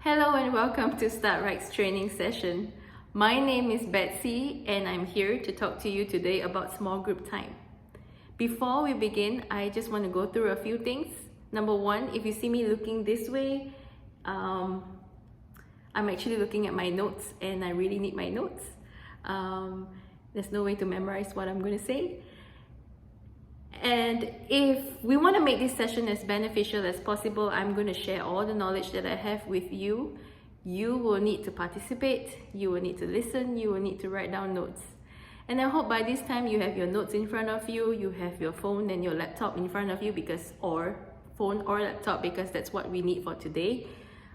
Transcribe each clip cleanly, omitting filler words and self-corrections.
Hello and welcome to StartRight's training session. My name is Betsy and I'm here to talk to you today about small group time. Before we begin, I just want to go through a few things. Number one, if you see me looking this way, I'm actually looking at my notes and I really need my notes. There's no way to memorize what I'm going to say. And if we want to make this session as beneficial as possible, I'm going to share all the knowledge that I have with you. You will need to participate, you will need to listen, you will need to write down notes. And I hope by this time you have your notes in front of you, you have your phone and your laptop in front of you or phone or laptop because that's what we need for today.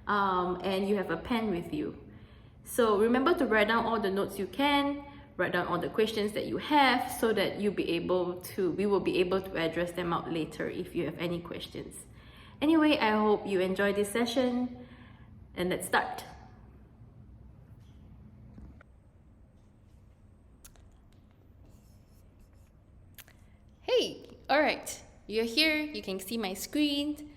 And you have a pen with you. So remember to write down all the notes you can. Write down all the questions that you have so that we will be able to address them out later if you have any questions. Anyway, I hope you enjoy this session and let's start. Hey, all right, you're here, you can see my screen.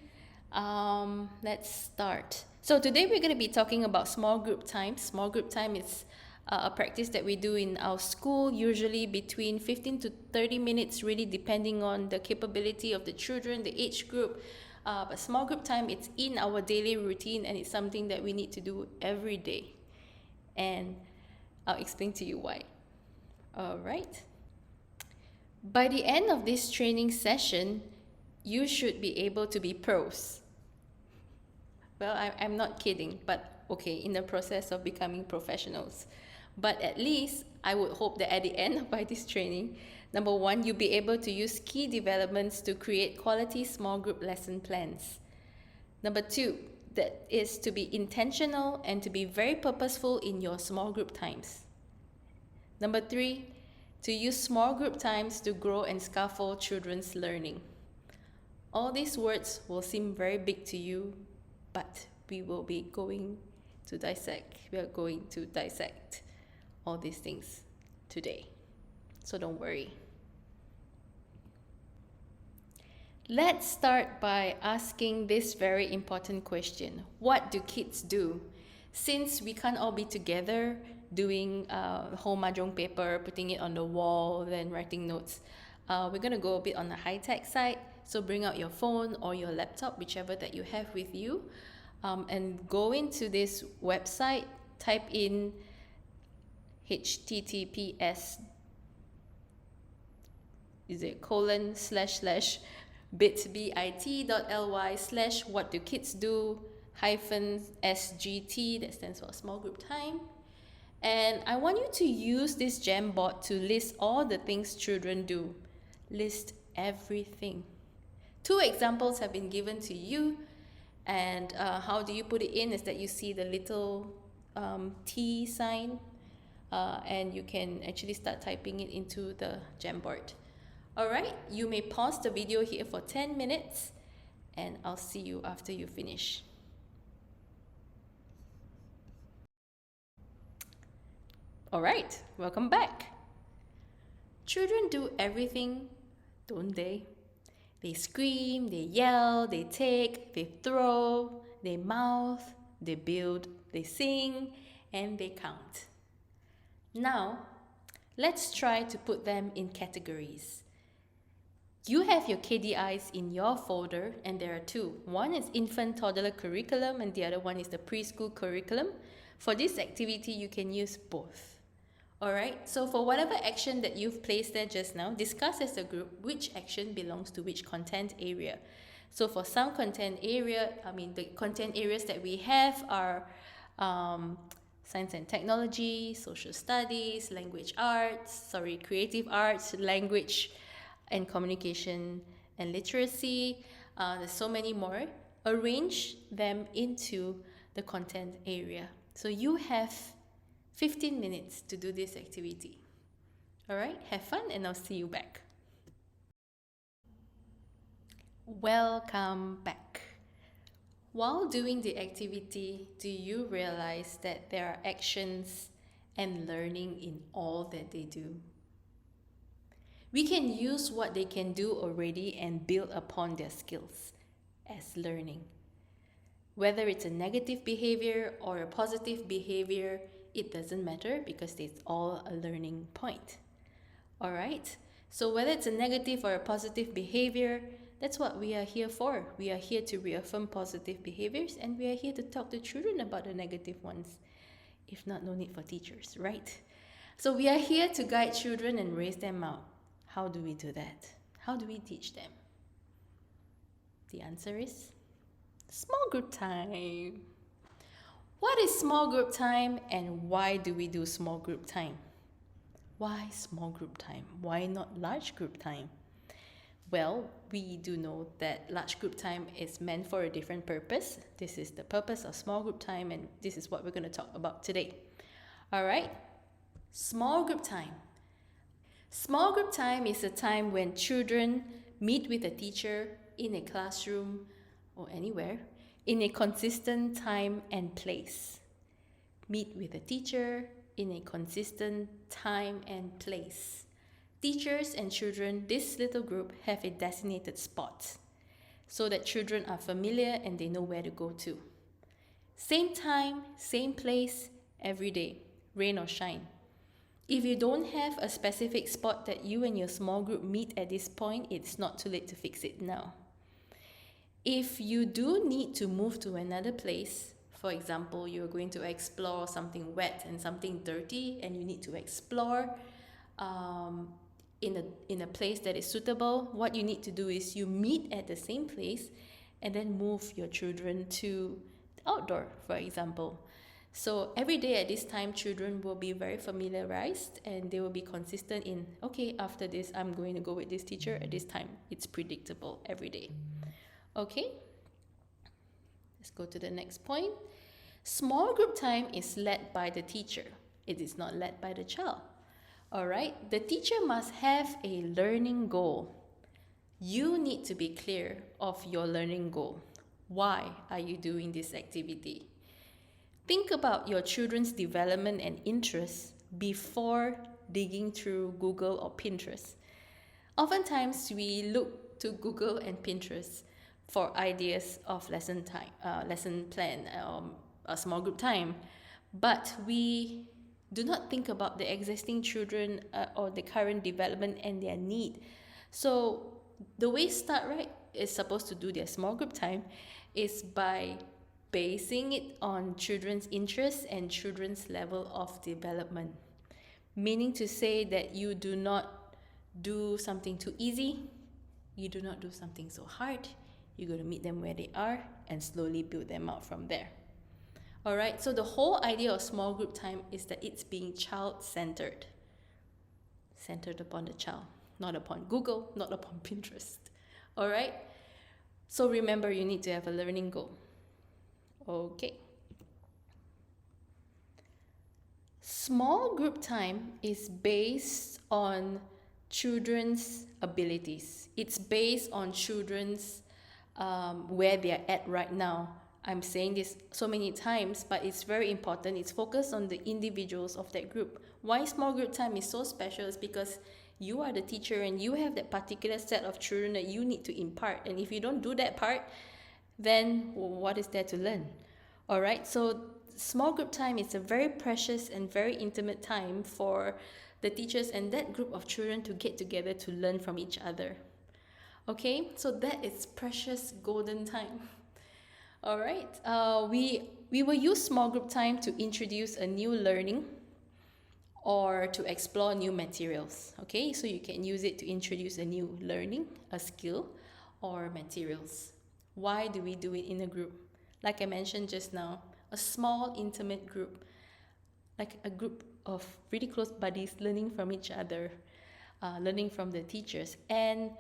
Let's start. So today we're going to be talking about small group time. Small group time is a practice that we do in our school, usually between 15 to 30 minutes, really depending on the capability of the children, the age group. But small group time, it's in our daily routine and it's something that we need to do every day. And I'll explain to you why. All right. By the end of this training session, you should be able to be pros. Well, I'm not kidding, but okay, in the process of becoming professionals. But at least I would hope that at the end by this training, number one, you'll be able to use key developments to create quality small group lesson plans. Number two, that is to be intentional and to be very purposeful in your small group times. Number three, to use small group times to grow and scaffold children's learning. All these words will seem very big to you, but we will be going to dissect. We are going to dissect all these things today. So don't worry. Let's start by asking this very important question. What do kids do? Since we can't all be together doing whole mahjong paper, putting it on the wall, then writing notes, we're going to go a bit on the high-tech side. So bring out your phone or your laptop, whichever that you have with you, and go into this website, type in https bit.ly/whatdokidsdo-sgt, that stands for small group time. And I want you to use this Jamboard to list all the things children do. List everything. 2 examples have been given to you, and how do you put it in is that you see the little T sign, and you can actually start typing it into the Jamboard. Alright, you may pause the video here for 10 minutes and I'll see you after you finish. Alright, welcome back. Children do everything, don't they? They scream, they yell, they take, they throw, they mouth, they build, they sing, and they count. Now, let's try to put them in categories. You have your KDIs in your folder, and there are 2. One is infant toddler curriculum, and the other one is the preschool curriculum. For this activity, you can use both. Alright, so for whatever action that you've placed there just now, discuss as a group which action belongs to which content area. So for some content area, the content areas that we have are science and technology, social studies, creative arts, language and communication and literacy. There's so many more. Arrange them into the content area. So you have 15 minutes to do this activity. All right, have fun and I'll see you back. Welcome back. While doing the activity, do you realize that there are actions and learning in all that they do? We can use what they can do already and build upon their skills as learning. Whether it's a negative behavior or a positive behavior, it doesn't matter because it's all a learning point. All right? So whether it's a negative or a positive behavior, that's what we are here for. We are here to reaffirm positive behaviors, and we are here to talk to children about the negative ones. If not, no need for teachers, right? So we are here to guide children and raise them out. How do we do that? How do we teach them? The answer is small group time. What is small group time and why do we do small group time? Why small group time? Why not large group time? Well, we do know that large group time is meant for a different purpose. This is the purpose of small group time, and this is what we're going to talk about today. All right, small group time. Small group time is a time when children meet with a teacher in a classroom or anywhere in a consistent time and place. Meet with a teacher in a consistent time and place. Teachers and children, this little group, have a designated spot so that children are familiar and they know where to go to. Same time, same place, every day, rain or shine. If you don't have a specific spot that you and your small group meet at this point, it's not too late to fix it now. If you do need to move to another place, for example, you're going to explore something wet and something dirty, and you need to explore in a place that is suitable, what you need to do is you meet at the same place and then move your children to outdoor, for example. So every day at this time, children will be very familiarized and they will be consistent in, okay, after this, I'm going to go with this teacher at this time. It's predictable every day. Okay, let's go to the next point. Small group time is led by the teacher. It is not led by the child. All right, the teacher must have a learning goal. You need to be clear of your learning goal. Why are you doing this activity? Think about your children's development and interests before digging through Google or Pinterest. Oftentimes, we look to Google and Pinterest for ideas of lesson plan, a small group time, but we do not think about the existing children or the current development and their need. So the way StartRight is supposed to do their small group time is by basing it on children's interests and children's level of development. Meaning to say that you do not do something too easy, you do not do something so hard. You're going to meet them where they are and slowly build them out from there. All right, so the whole idea of small group time is that it's being child-centered. Centered upon the child, not upon Google, not upon Pinterest. All right, so remember, you need to have a learning goal. Okay. Small group time is based on children's abilities. It's based on children's where they're at right now. I'm saying this so many times, but it's very important. It's focused on the individuals of that group. Why small group time is so special is because you are the teacher and you have that particular set of children that you need to impart. And if you don't do that part, then what is there to learn? All right, so small group time is a very precious and very intimate time for the teachers and that group of children to get together to learn from each other. Okay, so that is precious golden time. All right, we will use small group time to introduce a new learning or to explore new materials. Okay, so you can use it to introduce a new learning, a skill, or materials. Why do we do it in a group? Like I mentioned just now, a small intimate group, like a group of really close buddies learning from each other, learning from the teachers. And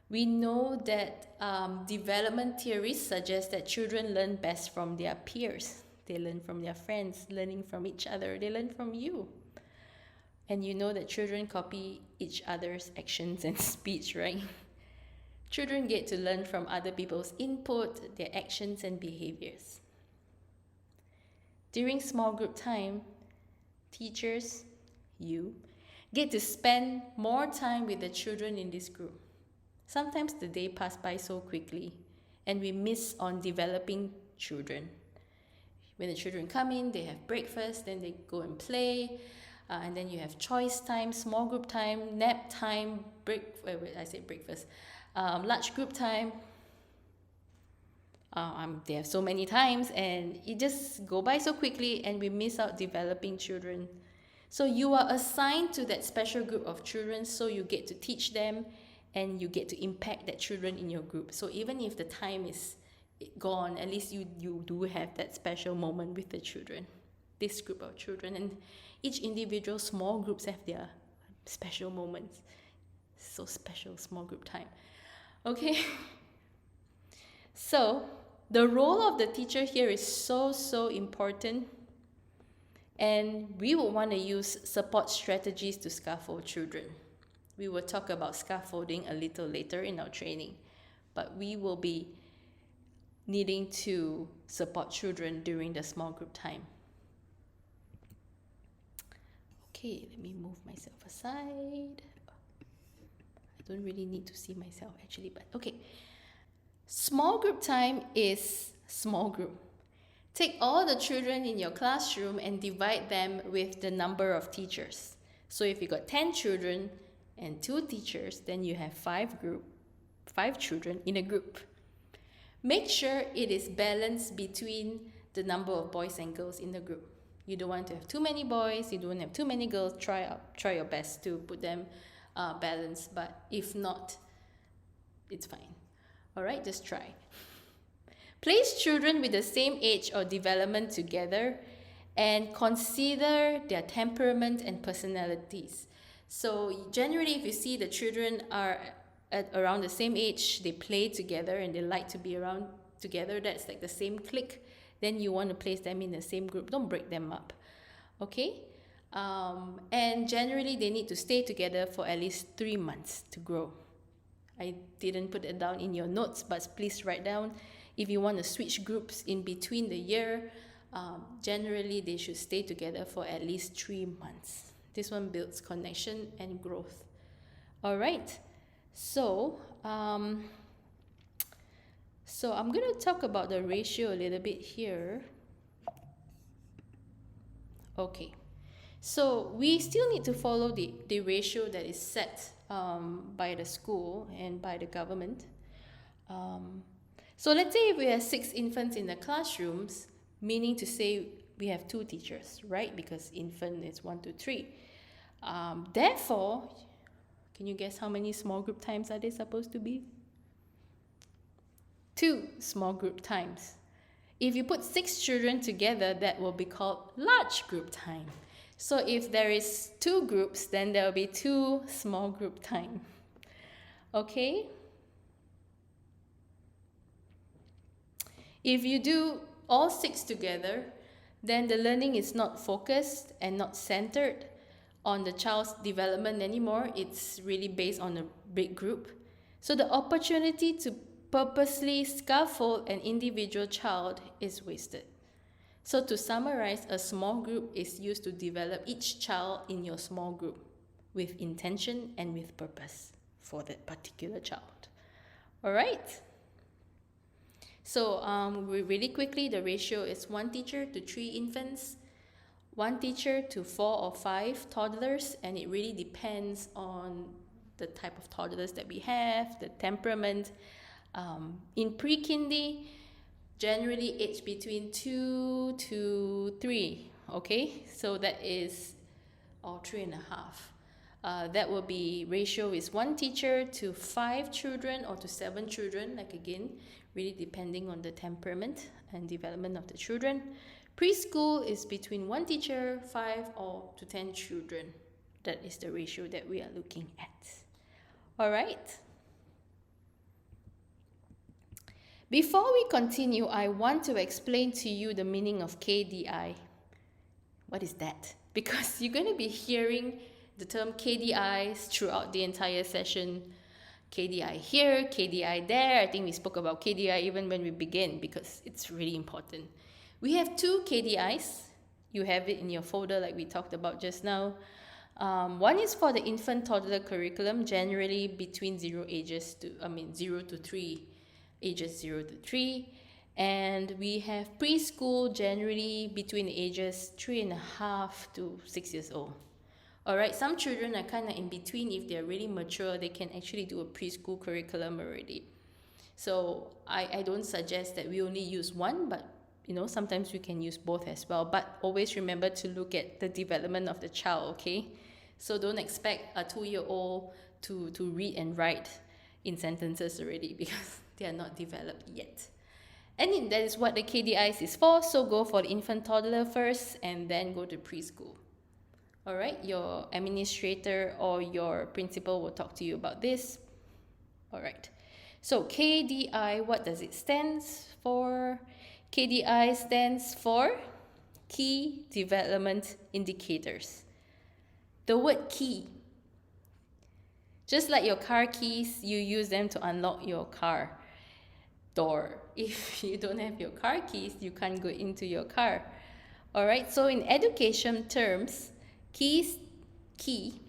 we know that development theories suggest that children learn best from their peers. They learn from their friends, learning from each other. They learn from you. And you know that children copy each other's actions and speech, right? Children get to learn from other people's input, their actions and behaviors. During small group time, teachers, you, get to spend more time with the children in this group. Sometimes the day passes by so quickly and we miss on developing children. When the children come in, they have breakfast, then they go and play, and then you have choice time, small group time, nap time, large group time. They have so many times and it just go by so quickly and we miss out developing children. So you are assigned to that special group of children, so you get to teach them and you get to impact that children in your group. So even if the time is gone, at least you do have that special moment with the children, this group of children. And each individual small groups have their special moments. So special, small group time. Okay. So the role of the teacher here is so important, and we will want to use support strategies to scaffold children. We will talk about scaffolding a little later in our training, but we will be needing to support children during the small group time. Okay, let me move myself aside. I don't really need to see myself actually, but okay. Small group time is small group. Take all the children in your classroom and divide them with the number of teachers. So if you got 10 children and 2 teachers, then you have 5 children in a group. Make sure it is balanced between the number of boys and girls in the group. You don't want to have too many boys, you don't have too many girls. Try your best to put them balanced, but if not, it's fine. Alright, just try. Place children with the same age or development together and consider their temperament and personalities. So generally, if you see the children are at around the same age, they play together and they like to be around together, that's like the same clique, then you want to place them in the same group. Don't break them up. Okay? And generally, they need to stay together for at least 3 months to grow. I didn't put it down in your notes, but please write down if you want to switch groups in between the year. Generally, they should stay together for at least 3 months. This one builds connection and growth. All right. So I'm going to talk about the ratio a little bit here. Okay. So we still need to follow the ratio that is set by the school and by the government. So let's say if we have 6 infants in the classrooms, meaning to say we have 2 teachers, right? Because infant is 1, 2, 3. Therefore, can you guess how many small group times are they supposed to be? 2 small group times. If you put 6 children together, that will be called large group time. So if there is 2 groups, then there will be 2 small group time. Okay? If you do all 6 together, then the learning is not focused and not centered on the child's development anymore. It's really based on a big group. So the opportunity to purposely scaffold an individual child is wasted. So to summarize, a small group is used to develop each child in your small group with intention and with purpose for that particular child. All right? So really quickly, the ratio is 1 teacher to 3 infants, 1 teacher to 4 or 5 toddlers, and it really depends on the type of toddlers that we have, the temperament. In pre-kindy, generally age between 2 to 3, okay? So that is, or 3.5. That will be, ratio is 1 teacher to 5 children or to 7 children, like again, really depending on the temperament and development of the children. Preschool is between 1 teacher, 5 or to 10 children. That is the ratio that we are looking at. All right. Before we continue, I want to explain to you the meaning of KDI. What is that? Because you're going to be hearing the term KDIs throughout the entire session. KDI here, KDI there. I think we spoke about KDI even when we began because it's really important. We have 2 KDIs. You have it in your folder like we talked about just now. One is for the infant toddler curriculum, generally between 0 to 3, ages 0 to 3. And we have preschool, generally between the ages 3.5 to 6 years old. Alright, some children are kind of in between. If they're really mature, they can actually do a preschool curriculum already. So I don't suggest that we only use one, but sometimes we can use both as well. But always remember to look at the development of the child, okay? So don't expect a 2-year-old to read and write in sentences already because they are not developed yet. And that is what the KDIs is for. So go for the infant toddler first and then go to preschool. Alright, your administrator or your principal will talk to you about this. Alright, so KDI, what does it stand for? KDI stands for Key Development Indicators. The word key. Just like your car keys, you use them to unlock your car door. If you don't have your car keys, you can't go into your car. Alright, so in education terms, key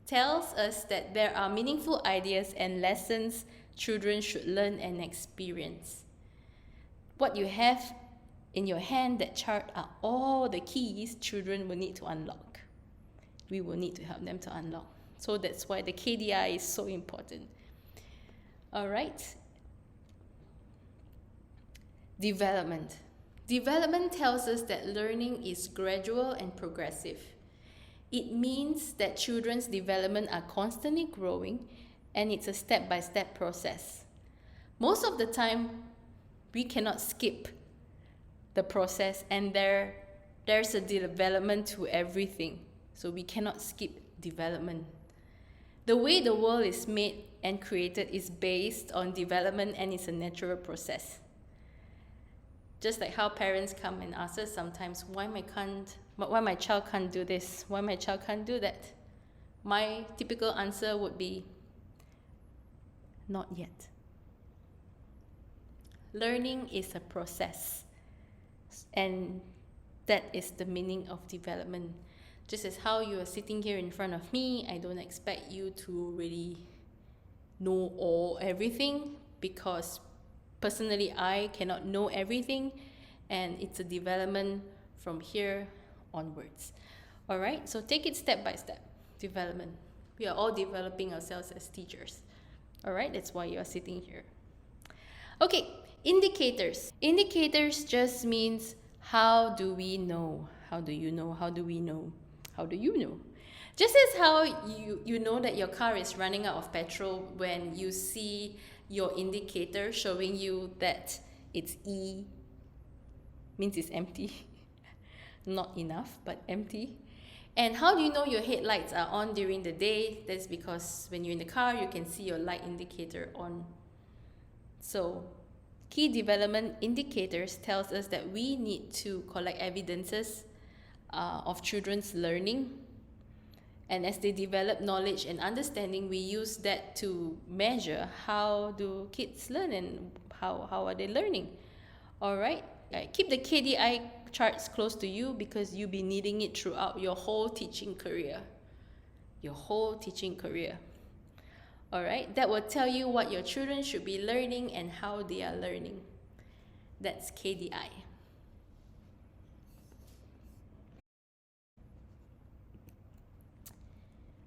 tells us that there are meaningful ideas and lessons children should learn and experience. What you have in your hand, that chart, are all the keys children will need to unlock. We will need to help them to unlock. So that's why the KDI is so important. Alright. Development. Development tells us that learning is gradual and progressive. It means that children's development are constantly growing and it's a step-by-step process. Most of the time, we cannot skip the process and there's a development to everything. So we cannot skip development. The way the world is made and created is based on development and it's a natural process. Just like how parents come and ask us sometimes, why my child can't do this, why my child can't do that. My typical answer would be, not yet. Learning is a process, and that is the meaning of development. Just as how you are sitting here in front of me, I don't expect you to really know everything because personally, I cannot know everything, and it's a development from here onwards. Alright, so take it step by step. Development. We are all developing ourselves as teachers. Alright, that's why you are sitting here. Okay, indicators. Indicators just means how do we know? How do you know? How do we know? How do you know? Just as how you know that your car is running out of petrol when you see your indicator showing you that it's E, means it's empty. Not enough, but empty. And how do you know your headlights are on during the day? That's because when you're in the car, you can see your light indicator on. So, key development indicators tells us that we need to collect evidences of children's learning. And as they develop knowledge and understanding, we use that to measure how do kids learn and how are they learning. Alright, keep the KDI charts close to you because you'll be needing it throughout your whole teaching career. Your whole teaching career. Alright, that will tell you what your children should be learning and how they are learning. That's KDI.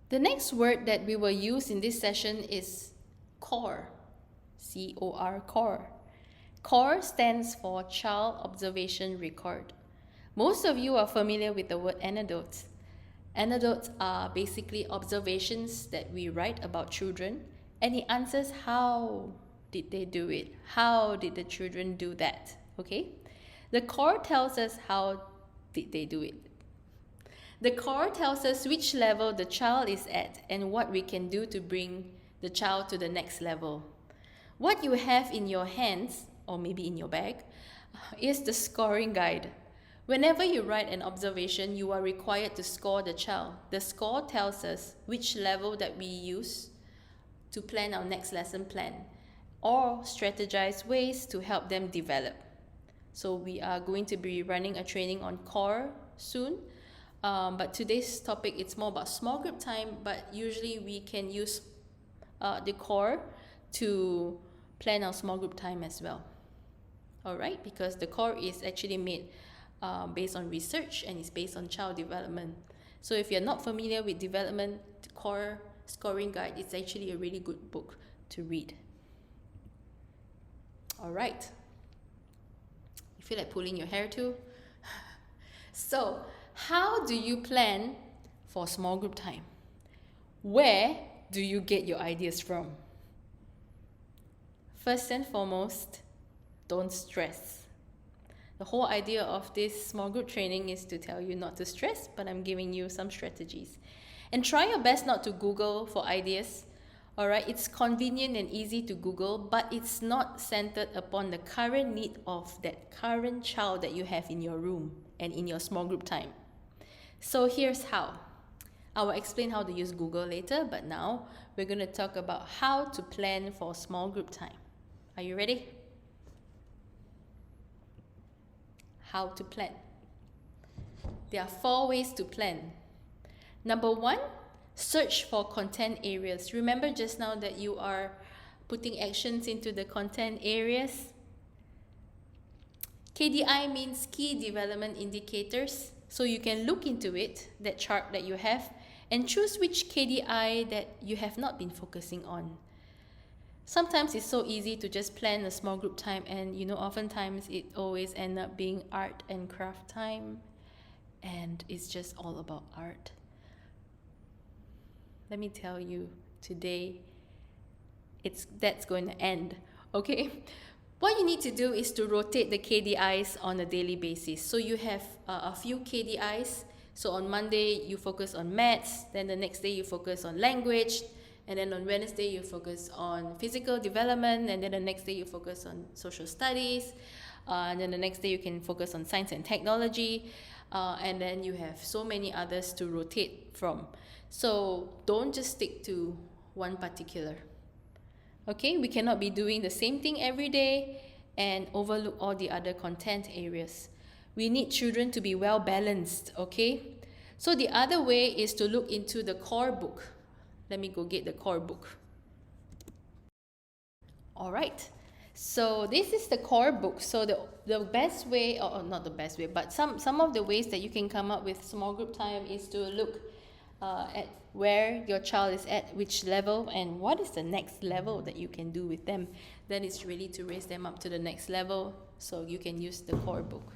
The next word that we will use in this session is CORE. C-O-R, CORE. CORE stands for Child Observation Record. Most of you are familiar with the word anecdotes. Anecdotes are basically observations that we write about children, and it answers how did they do it? How did the children do that? Okay? The CORE tells us how did they do it. The CORE tells us which level the child is at and what we can do to bring the child to the next level. What you have in your hands or maybe in your bag, is the scoring guide. Whenever you write an observation, you are required to score the child. The score tells us which level that we use to plan our next lesson plan or strategize ways to help them develop. So we are going to be running a training on core soon. But today's topic, it's more about small group time, but usually we can use the core to plan our small group time as well. All right, because the core is actually made based on research and it's based on child development. So if you're not familiar with development, the core scoring guide, it's actually a really good book to read. All right. You feel like pulling your hair too? So, how do you plan for small group time? Where do you get your ideas from? First and foremost, don't stress. The whole idea of this small group training is to tell you not to stress, but I'm giving you some strategies. And try your best not to Google for ideas. All right, it's convenient and easy to Google, but it's not centered upon the current need of that current child that you have in your room and in your small group time. So here's how. I will explain how to use Google later, but now we're going to talk about how to plan for small group time. Are you ready? How to plan. There are 4 ways to plan. Number 1, search for content areas. Remember just now that you are putting actions into the content areas? KDI means key development indicators. So you can look into it, that chart that you have, and choose which KDI that you have not been focusing on. Sometimes it's so easy to just plan a small group time, and oftentimes it always ends up being art and craft time, and it's just all about art. Let me tell you, today that's going to end, okay? What you need to do is to rotate the KDIs on a daily basis. So you have a few KDIs. So on Monday, you focus on maths, then the next day you focus on language, and then on Wednesday you focus on physical development, and then the next day you focus on social studies, and then the next day you can focus on science and technology, and then you have so many others to rotate from. So don't just stick to one particular. Okay, we cannot be doing the same thing every day and overlook all the other content areas. We need children to be well balanced, okay? So the other way is to look into the core book. Let me go get the core book. All right, so this is the core book. So the best way, or not the best way, but some of the ways that you can come up with small group time is to look at where your child is at, which level, and what is the next level that you can do with them. Then it's really to raise them up to the next level, so you can use the core book.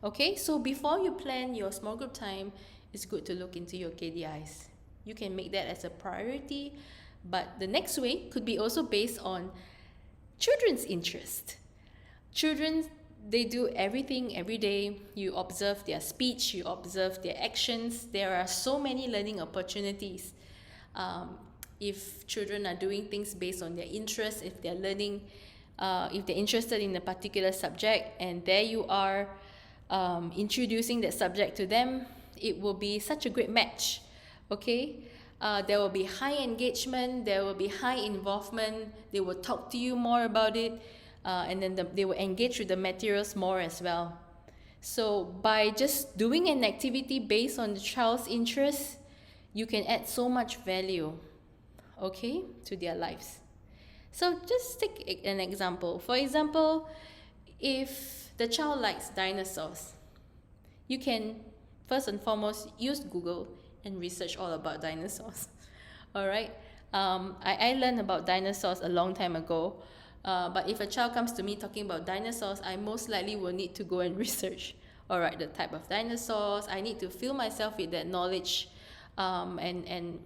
Okay, so before you plan your small group time, it's good to look into your KDIs. You can make that as a priority, but the next way could be also based on children's interest. Children, they do everything every day. You observe their speech, you observe their actions. There are so many learning opportunities. If children are doing things based on their interests, if they're learning, if they're interested in a particular subject, and there you are introducing that subject to them, it will be such a great match. Okay, there will be high engagement, there will be high involvement, they will talk to you more about it, and then they will engage with the materials more as well. So by just doing an activity based on the child's interests, you can add so much value, okay, to their lives. So just take an example. For example, if the child likes dinosaurs, you can first and foremost use Google and research all about dinosaurs. All right. I learned about dinosaurs a long time ago, but if a child comes to me talking about dinosaurs, I most likely will need to go and research. All right, the type of dinosaurs. I need to fill myself with that knowledge, and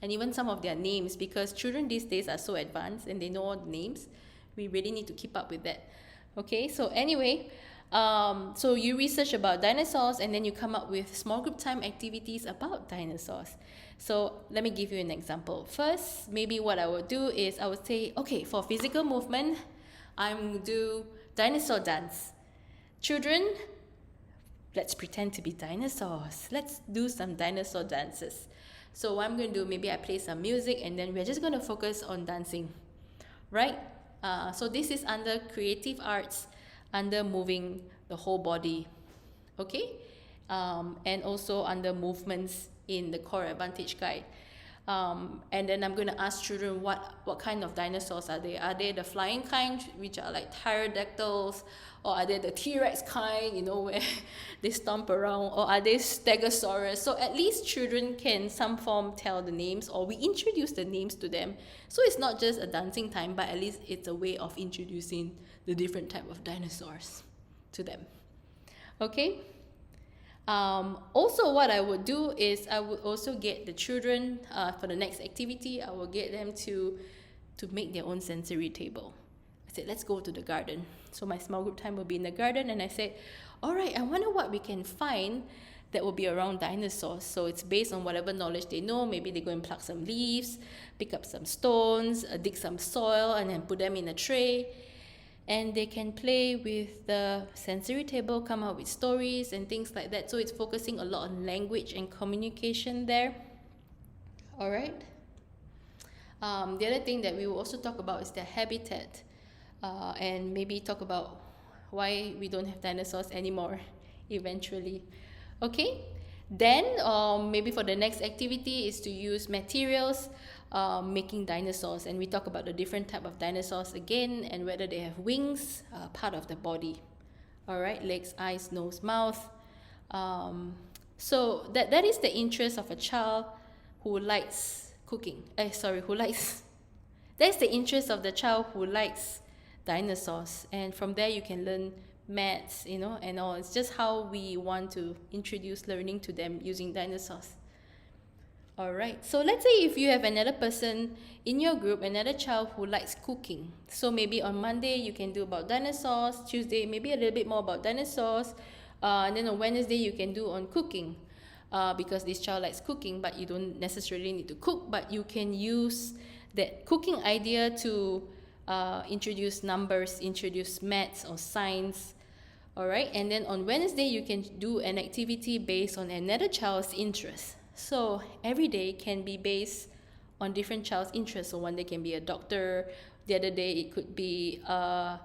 even some of their names, because children these days are so advanced and they know all the names. We really need to keep up with that. Okay, so anyway, So you research about dinosaurs and then you come up with small group time activities about dinosaurs. So let me give you an example. First, maybe what I would do is I would say, okay, for physical movement, I'm going to do dinosaur dance. Children, let's pretend to be dinosaurs. Let's do some dinosaur dances. So what I'm going to do, maybe I play some music and then we're just going to focus on dancing, right? So this is under creative arts, under moving the whole body, okay? And also under movements in the Core Advantage Guide. And then I'm going to ask children what kind of dinosaurs are they? Are they the flying kind, which are like pterodactyls, or are they the T-Rex kind, you know, where they stomp around, or are they stegosaurus? So at least children can some form tell the names, or we introduce the names to them. So it's not just a dancing time, but at least it's a way of introducing the different type of dinosaurs to them. Okay? Also, what I would do is I would also get the children for the next activity. I will get them to make their own sensory table. I said, let's go to the garden. So my small group time will be in the garden, and I said, all right, I wonder what we can find that will be around dinosaurs. So it's based on whatever knowledge they know. Maybe they go and pluck some leaves, pick up some stones, dig some soil, and then put them in a tray. And they can play with the sensory table, come up with stories and things like that. So it's focusing a lot on language and communication there. All right. The other thing that we will also talk about is their habitat, and maybe talk about why we don't have dinosaurs anymore eventually. Okay. Then maybe for the next activity is to use materials, making dinosaurs, and we talk about the different type of dinosaurs again and whether they have wings, part of the body. All right, legs, eyes, nose, mouth. So that is the interest of a child who likes cooking. That's the interest of the child who likes dinosaurs, and from there you can learn maths, you know, and all. It's just how we want to introduce learning to them using dinosaurs. All right, so let's say if you have another person in your group, another child who likes cooking. So maybe on Monday you can do about dinosaurs, Tuesday maybe a little bit more about dinosaurs, and then on Wednesday you can do on cooking, because this child likes cooking, but you don't necessarily need to cook, but you can use that cooking idea to introduce numbers, introduce maths or science. All right, and then on Wednesday you can do an activity based on another child's interest. So every day can be based on different child's interests. So one day can be a doctor, the other day it could be a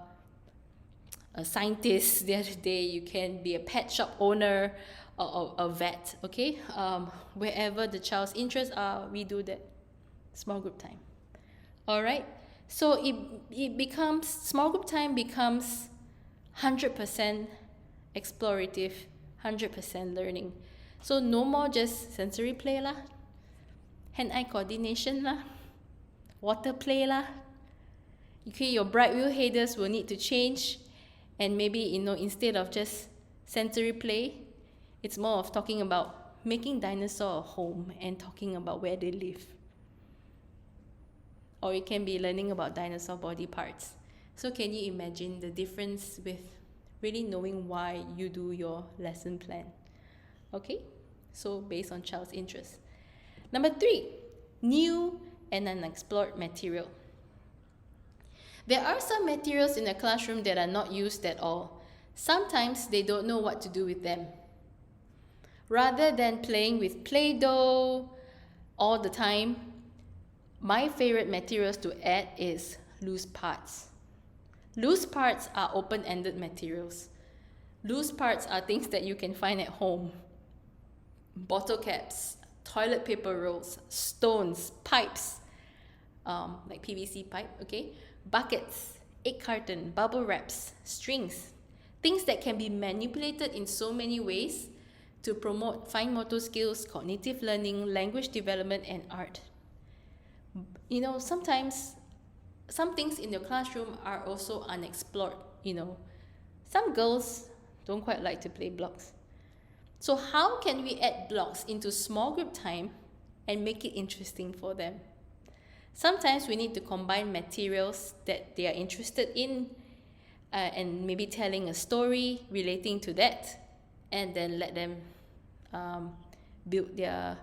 scientist, the other day you can be a pet shop owner or a vet, okay? Wherever the child's interests are, we do that small group time. All right, so it becomes, small group time becomes 100% explorative, 100% learning. So no more just sensory play lah, hand-eye coordination lah, water play lah. Okay, your bright wheel headers will need to change, and maybe, you know, instead of just sensory play, it's more of talking about making dinosaur a home and talking about where they live. Or it can be learning about dinosaur body parts. So can you imagine the difference with really knowing why you do your lesson plan? Okay, so based on child's interest. Number 3, new and unexplored material. There are some materials in the classroom that are not used at all. Sometimes they don't know what to do with them. Rather than playing with Play-Doh all the time, my favorite materials to add is loose parts. Loose parts are open-ended materials. Loose parts are things that you can find at home. Bottle caps, toilet paper rolls, stones, pipes, like PVC pipe, okay? Buckets, egg carton, bubble wraps, strings. Things that can be manipulated in so many ways to promote fine motor skills, cognitive learning, language development, and art. You know, sometimes some things in your classroom are also unexplored, you know. Some girls don't quite like to play blocks. So how can we add blocks into small group time and make it interesting for them? Sometimes we need to combine materials that they are interested in and maybe telling a story relating to that, and then let them build their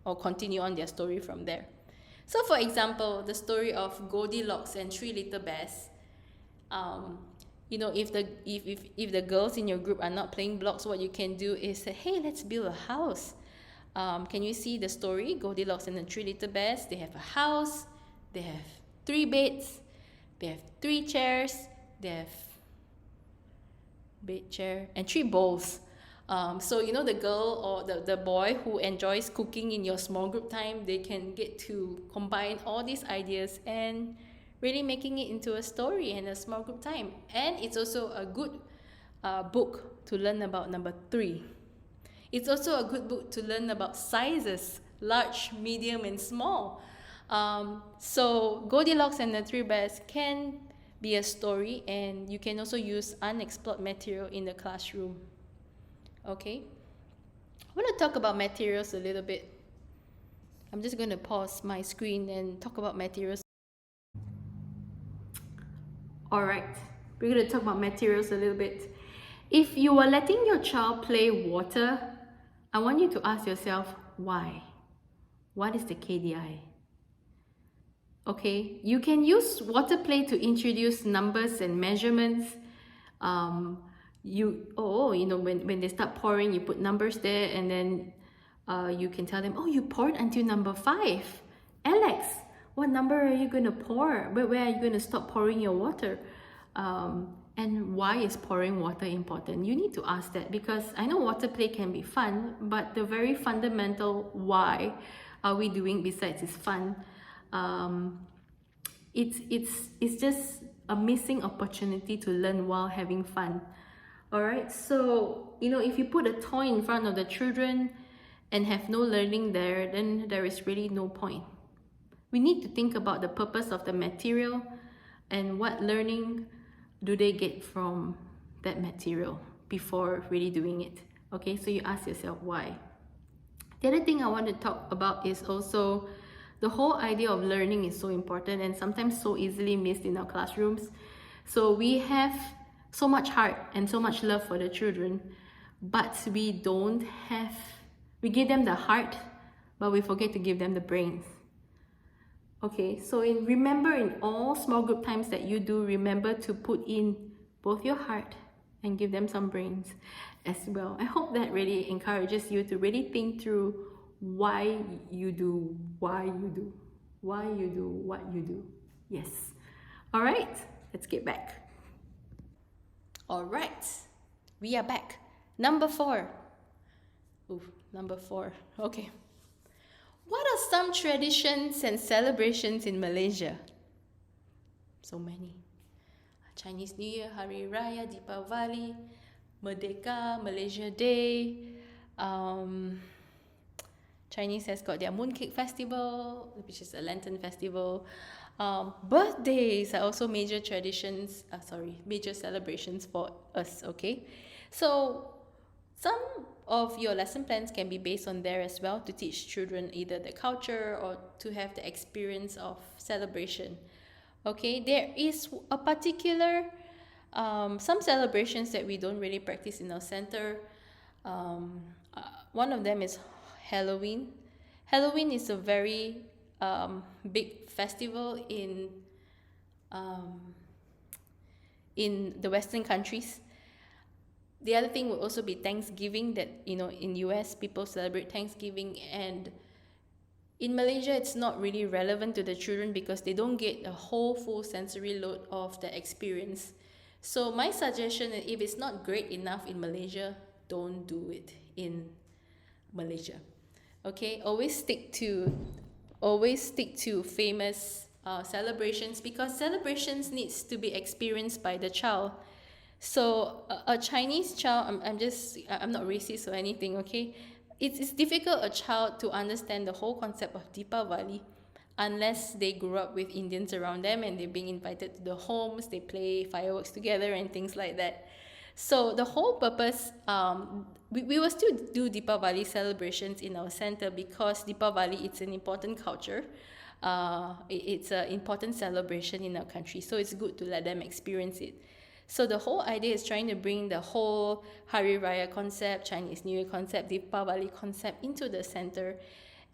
or continue on their story from there. So for example, the story of Goldilocks and Three Little Bears. If the girls in your group are not playing blocks, what you can do is say, hey, let's build a house. Can you see the story? Goldilocks and the Three Little Bears. They have a house, they have 3 beds, they have 3 chairs, they have bed, chair, and 3 bowls. So the girl or the boy who enjoys cooking in your small group time, they can get to combine all these ideas and really making it into a story and a small group time. And it's also a good book to learn about number 3. It's also a good book to learn about sizes, large, medium, and small. So Goldilocks and the 3 Bears can be a story, and you can also use unexplored material in the classroom. Okay? I want to talk about materials a little bit. I'm just going to pause my screen and talk about materials. Alright, we're going to talk about materials a little bit. If you are letting your child play water, I want you to ask yourself, why? What is the KDI? Okay, you can use water play to introduce numbers and measurements. When they start pouring, you put numbers there, and then you can tell them, oh, you poured until number 5. Alex, what number are you going to pour? Where are you going to stop pouring your water? And why is pouring water important? You need to ask that, because I know water play can be fun, but the very fundamental why are we doing besides it's fun, it's just a missing opportunity to learn while having fun. Alright, so if you put a toy in front of the children and have no learning there, then there is really no point. We need to think about the purpose of the material and what learning do they get from that material before really doing it. Okay, so you ask yourself why. The other thing I want to talk about is also the whole idea of learning is so important and sometimes so easily missed in our classrooms. So we have so much heart and so much love for the children, but we give them the heart, but we forget to give them the brains. Okay, so remember in all small group times that you do, remember to put in both your heart and give them some brains as well. I hope that really encourages you to really think through why you do what you do. Yes. All right, let's get back. All right, we are back. Number 4. Number 4. Okay. What are some traditions and celebrations in Malaysia? So many. Chinese New Year, Hari Raya, Deepavali, Merdeka, Malaysia Day. Chinese has got their Mooncake Festival, which is a Lantern Festival. Birthdays are also major traditions, major celebrations for us, okay? So some of your lesson plans can be based on there as well, to teach children either the culture or to have the experience of celebration. Okay, there is a particular, some celebrations that we don't really practice in our center. One of them is Halloween. Halloween is a very big festival in the Western countries. The other thing would also be Thanksgiving, that in US people celebrate Thanksgiving, and in Malaysia it's not really relevant to the children because they don't get a whole full sensory load of the experience. So my suggestion is, if it's not great enough in Malaysia, don't do it in Malaysia. Okay, always stick to famous celebrations, because celebrations needs to be experienced by the child. So a Chinese child, I'm not racist or anything, okay? It's difficult a child to understand the whole concept of Deepavali unless they grew up with Indians around them and they're being invited to the homes, they play fireworks together and things like that. So the whole purpose, we will still do Deepavali celebrations in our center, because Deepavali, it's an important culture. It's an important celebration in our country, so it's good to let them experience it. So the whole idea is trying to bring the whole Hari Raya concept, Chinese New Year concept, Deepavali concept into the center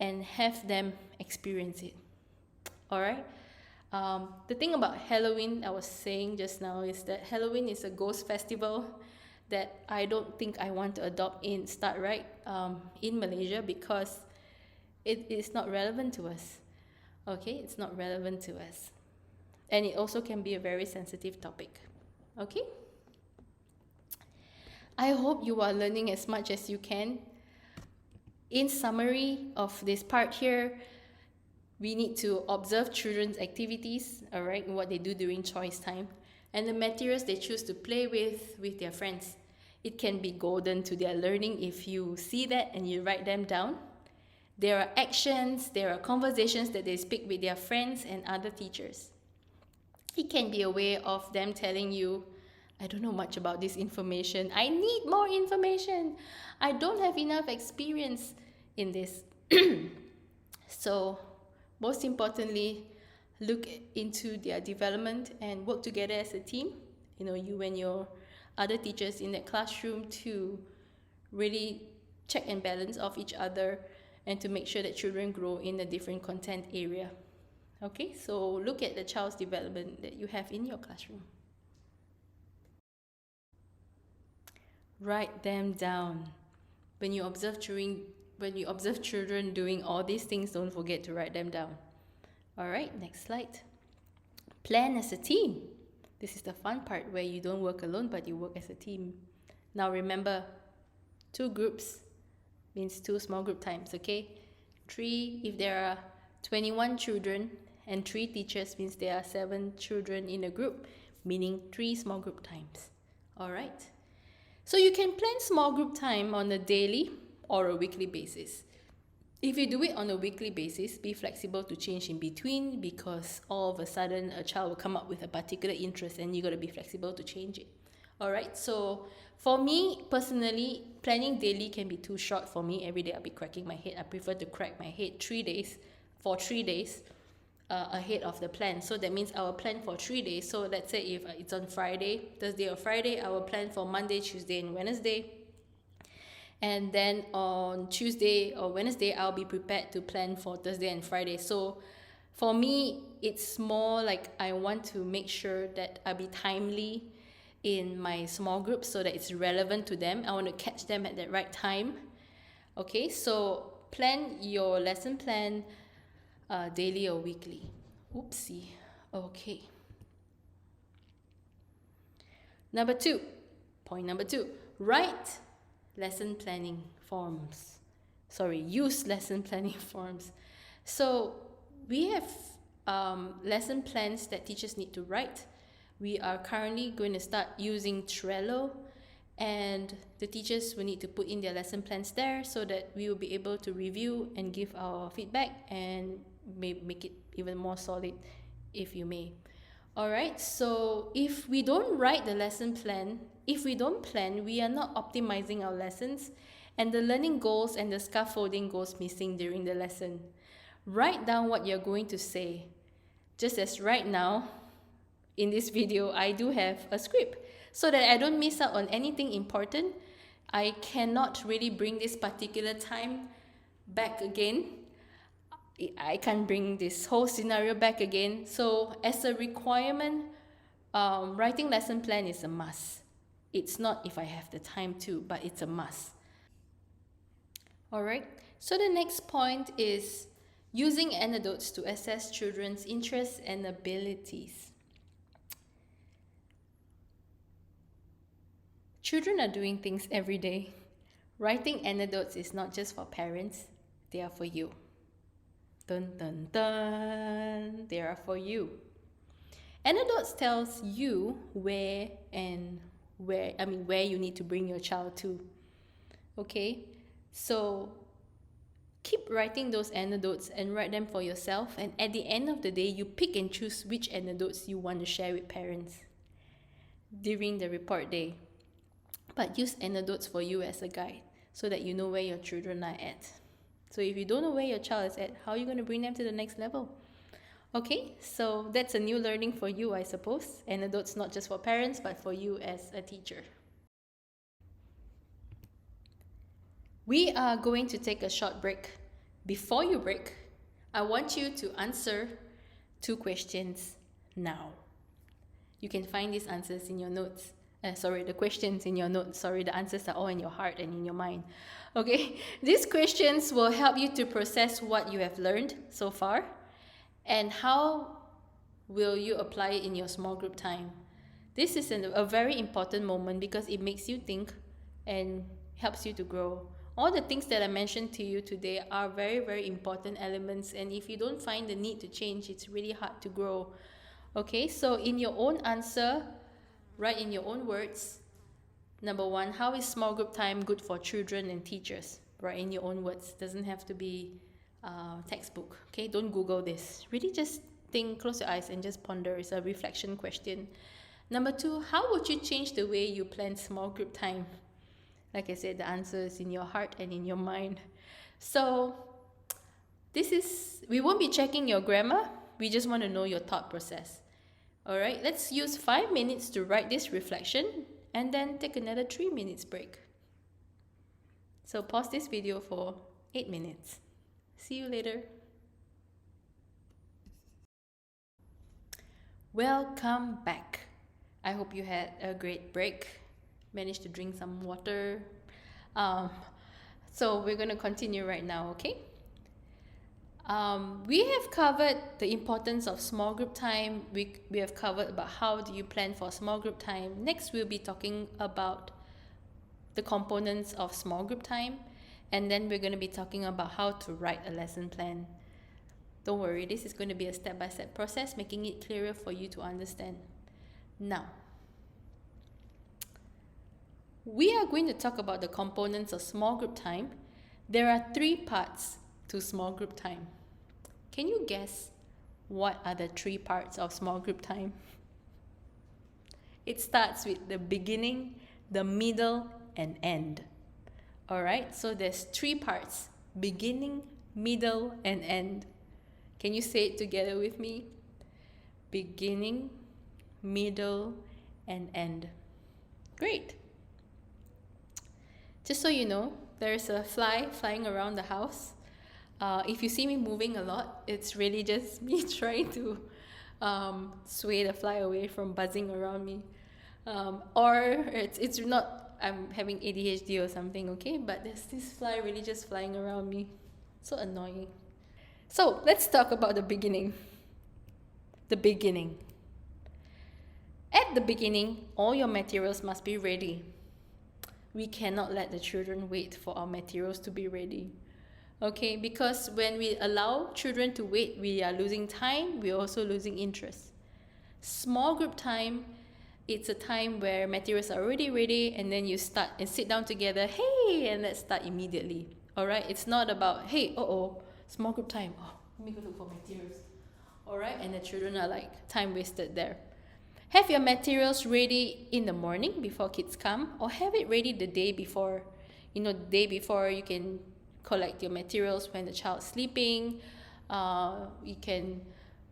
and have them experience it. All right? The thing about Halloween, I was saying just now, is that Halloween is a ghost festival that I don't think I want to adopt in StartRight in Malaysia because it is not relevant to us. Okay? It's not relevant to us. And it also can be a very sensitive topic. Okay? I hope you are learning as much as you can. In summary of this part here, we need to observe children's activities, all right, what they do during choice time, and the materials they choose to play with their friends. It can be golden to their learning if you see that and you write them down. There are actions, there are conversations that they speak with their friends and other teachers. It can be a way of them telling you, I don't know much about this information. I need more information. I don't have enough experience in this. So, most importantly, look into their development and work together as a team. You know, you and your other teachers in that classroom to really check and balance off each other and to make sure that children grow in a different content area. Okay, so look at the child's development that you have in your classroom. Write them down. When you observe children doing all these things, don't forget to write them down. All right, next slide. Plan as a team. This is the fun part where you don't work alone, but you work as a team. Now remember, 2 groups means 2 small group times, okay? 3, if there are 21 children and 3 teachers, means there are 7 children in a group, meaning 3 small group times. All right? So you can plan small group time on a daily or a weekly basis. If you do it on a weekly basis, be flexible to change in between because all of a sudden a child will come up with a particular interest and you got to be flexible to change it. All right, so for me personally, planning daily can be too short for me. Every day I'll be cracking my head. I prefer to crack my head 3 days ahead of the plan. So that means I will plan for 3 days. So let's say if it's on Friday, Thursday or Friday, I will plan for Monday, Tuesday and Wednesday. And then on Tuesday or Wednesday, I'll be prepared to plan for Thursday and Friday. So for me, it's more like I want to make sure that I'll be timely in my small groups so that it's relevant to them. I want to catch them at the right time. Okay, so plan your lesson plan daily or weekly. Oopsie. Okay. Point number two, write lesson planning forms. Use lesson planning forms. So we have lesson plans that teachers need to write. We are currently going to start using Trello, and the teachers will need to put in their lesson plans there so that we will be able to review and give our feedback and make it even more solid, if you may. Alright, so if we don't write the lesson plan, if we don't plan, we are not optimizing our lessons, and the learning goals and the scaffolding goes missing during the lesson. Write down what you're going to say. Just as right now, in this video, I do have a script so that I don't miss out on anything important. I cannot really bring this particular time back again. I can't bring this whole scenario back again. So as a requirement, writing lesson plan is a must. It's not if I have the time to, but it's a must. Alright, so the next point is using anecdotes to assess children's interests and abilities. Children are doing things every day. Writing anecdotes is not just for parents, they are for you. Dun dun dun, they are for you. Anecdotes tells you where you need to bring your child to. Okay? So keep writing those anecdotes and write them for yourself, and at the end of the day, you pick and choose which anecdotes you want to share with parents during the report day. But use anecdotes for you as a guide so that you know where your children are at. So if you don't know where your child is at, how are you going to bring them to the next level? Okay, so that's a new learning for you, I suppose. Anecdotes not just for parents, but for you as a teacher. We are going to take a short break. Before you break, I want you to answer 2 questions now. You can find these answers in your notes. The questions in your notes. The answers are all in your heart and in your mind. Okay, these questions will help you to process what you have learned so far and how will you apply it in your small group time. This is a very important moment because it makes you think and helps you to grow. All the things that I mentioned to you today are very, very important elements, and if you don't find the need to change, it's really hard to grow. Okay, so in your own answer, write in your own words. Number 1, how is small group time good for children and teachers? Write in your own words. Doesn't have to be textbook. Okay, don't Google this. Really just think, close your eyes and just ponder. It's a reflection question. Number 2, how would you change the way you plan small group time? Like I said, the answer is in your heart and in your mind. So we won't be checking your grammar. We just want to know your thought process. All right, let's use 5 minutes to write this reflection and then take another 3 minutes break. So pause this video for 8 minutes. See you later. Welcome back. I hope you had a great break, managed to drink some water. So we're going to continue right now, okay? We have covered the importance of small group time. We have covered about how do you plan for small group time. Next, we'll be talking about the components of small group time. And then we're going to be talking about how to write a lesson plan. Don't worry, this is going to be a step-by-step process, making it clearer for you to understand. Now, we are going to talk about the components of small group time. There are 3 parts to small group time. Can you guess what are the 3 parts of small group time? It starts with the beginning, the middle, and end. Alright, so there's 3 parts: beginning, middle, and end. Can you say it together with me? Beginning, middle, and end. Great. Just so you know, there's a fly flying around the house. If you see me moving a lot, it's really just me trying to sway the fly away from buzzing around me. Or it's not I'm having ADHD or something, okay? But there's this fly really just flying around me. So annoying. So let's talk about the beginning. The beginning. At the beginning, all your materials must be ready. We cannot let the children wait for our materials to be ready. Okay, because when we allow children to wait, we are losing time, we're also losing interest. Small group time, it's a time where materials are already ready and then you start and sit down together, hey, and let's start immediately. Alright, it's not about, hey, small group time, let me go look for materials. Alright, and the children are like, time wasted there. Have your materials ready in the morning before kids come, or have it ready the day before. The day before you can collect your materials when the child's sleeping. You can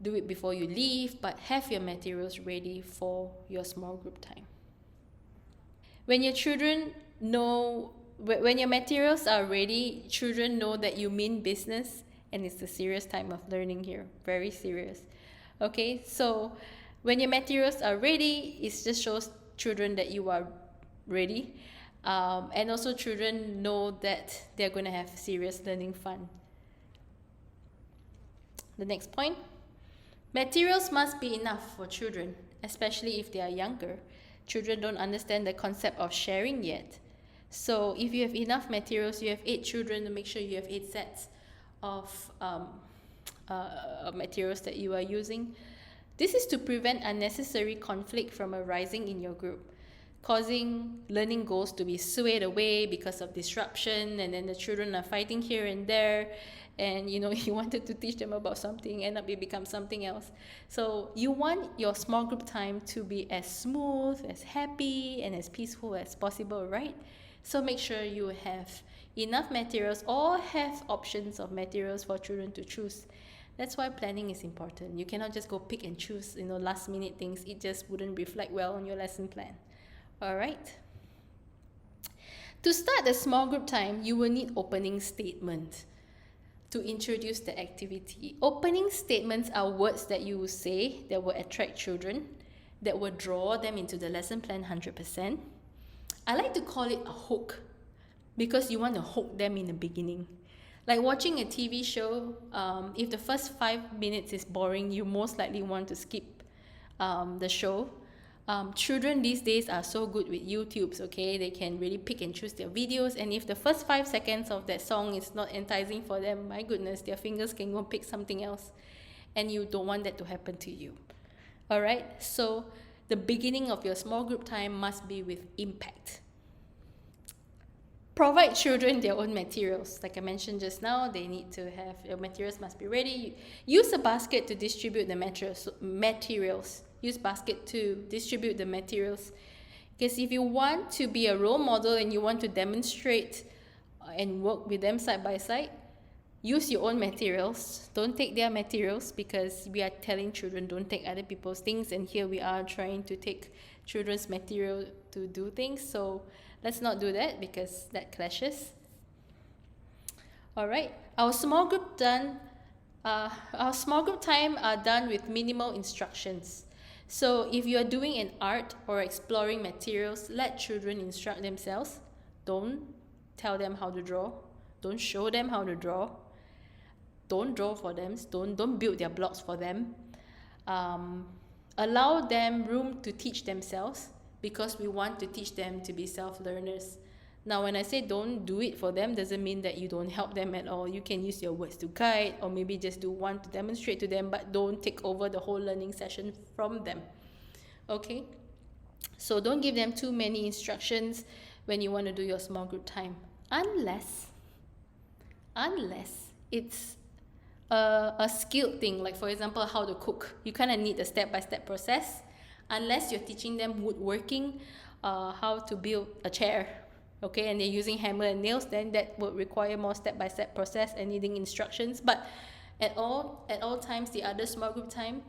do it before you leave, but have your materials ready for your small group time. When your materials are ready, children know that you mean business, and it's a serious time of learning here, very serious. Okay, so when your materials are ready, it just shows children that you are ready. And also children know that they're going to have serious learning fun. The next point, materials must be enough for children, especially if they are younger. Children don't understand the concept of sharing yet. So if you have enough materials, you have 8 children, to make sure you have 8 sets of materials that you are using. This is to prevent unnecessary conflict from arising in your group, causing learning goals to be swayed away because of disruption, and then the children are fighting here and there, and you wanted to teach them about something, end up it becomes something else. So you want your small group time to be as smooth, as happy, and as peaceful as possible, right? So make sure you have enough materials or have options of materials for children to choose. That's why planning is important. You cannot just go pick and choose, last minute things. It just wouldn't reflect well on your lesson plan. All right. To start the small group time, you will need opening statement to introduce the activity. Opening statements are words that you will say that will attract children, that will draw them into the lesson plan 100%. I like to call it a hook because you want to hook them in the beginning. Like watching a TV show, if the first 5 minutes is boring, you most likely want to skip the show. Children these days are so good with YouTubes, okay? They can really pick and choose their videos, and if the first 5 seconds of that song is not enticing for them, my goodness, their fingers can go pick something else, and you don't want that to happen to you. All right? So the beginning of your small group time must be with impact. Provide children their own materials. Like I mentioned just now, they need to have, your materials must be ready. Use a basket to distribute the materials. Use basket to distribute the materials. Because if you want to be a role model and you want to demonstrate and work with them side by side, use your own materials. Don't take their materials, because we are telling children don't take other people's things, and here we are trying to take children's material to do things. So let's not do that, because that clashes. All right, our small group time are done with minimal instructions. So if you are doing an art or exploring materials, let children instruct themselves. Don't tell them how to draw. Don't show them how to draw. Don't draw for them. Don't build their blocks for them. Allow them room to teach themselves, because we want to teach them to be self-learners. Now, when I say don't do it for them, doesn't mean that you don't help them at all. You can use your words to guide, or maybe just do one to demonstrate to them, but don't take over the whole learning session from them. Okay? So don't give them too many instructions when you want to do your small group time. Unless it's a skilled thing, like for example, how to cook. You kind of need a step-by-step process. Unless you're teaching them woodworking, how to build a chair, okay, and they're using hammer and nails, then that would require more step-by-step process and needing instructions. But at all times, the other small group time,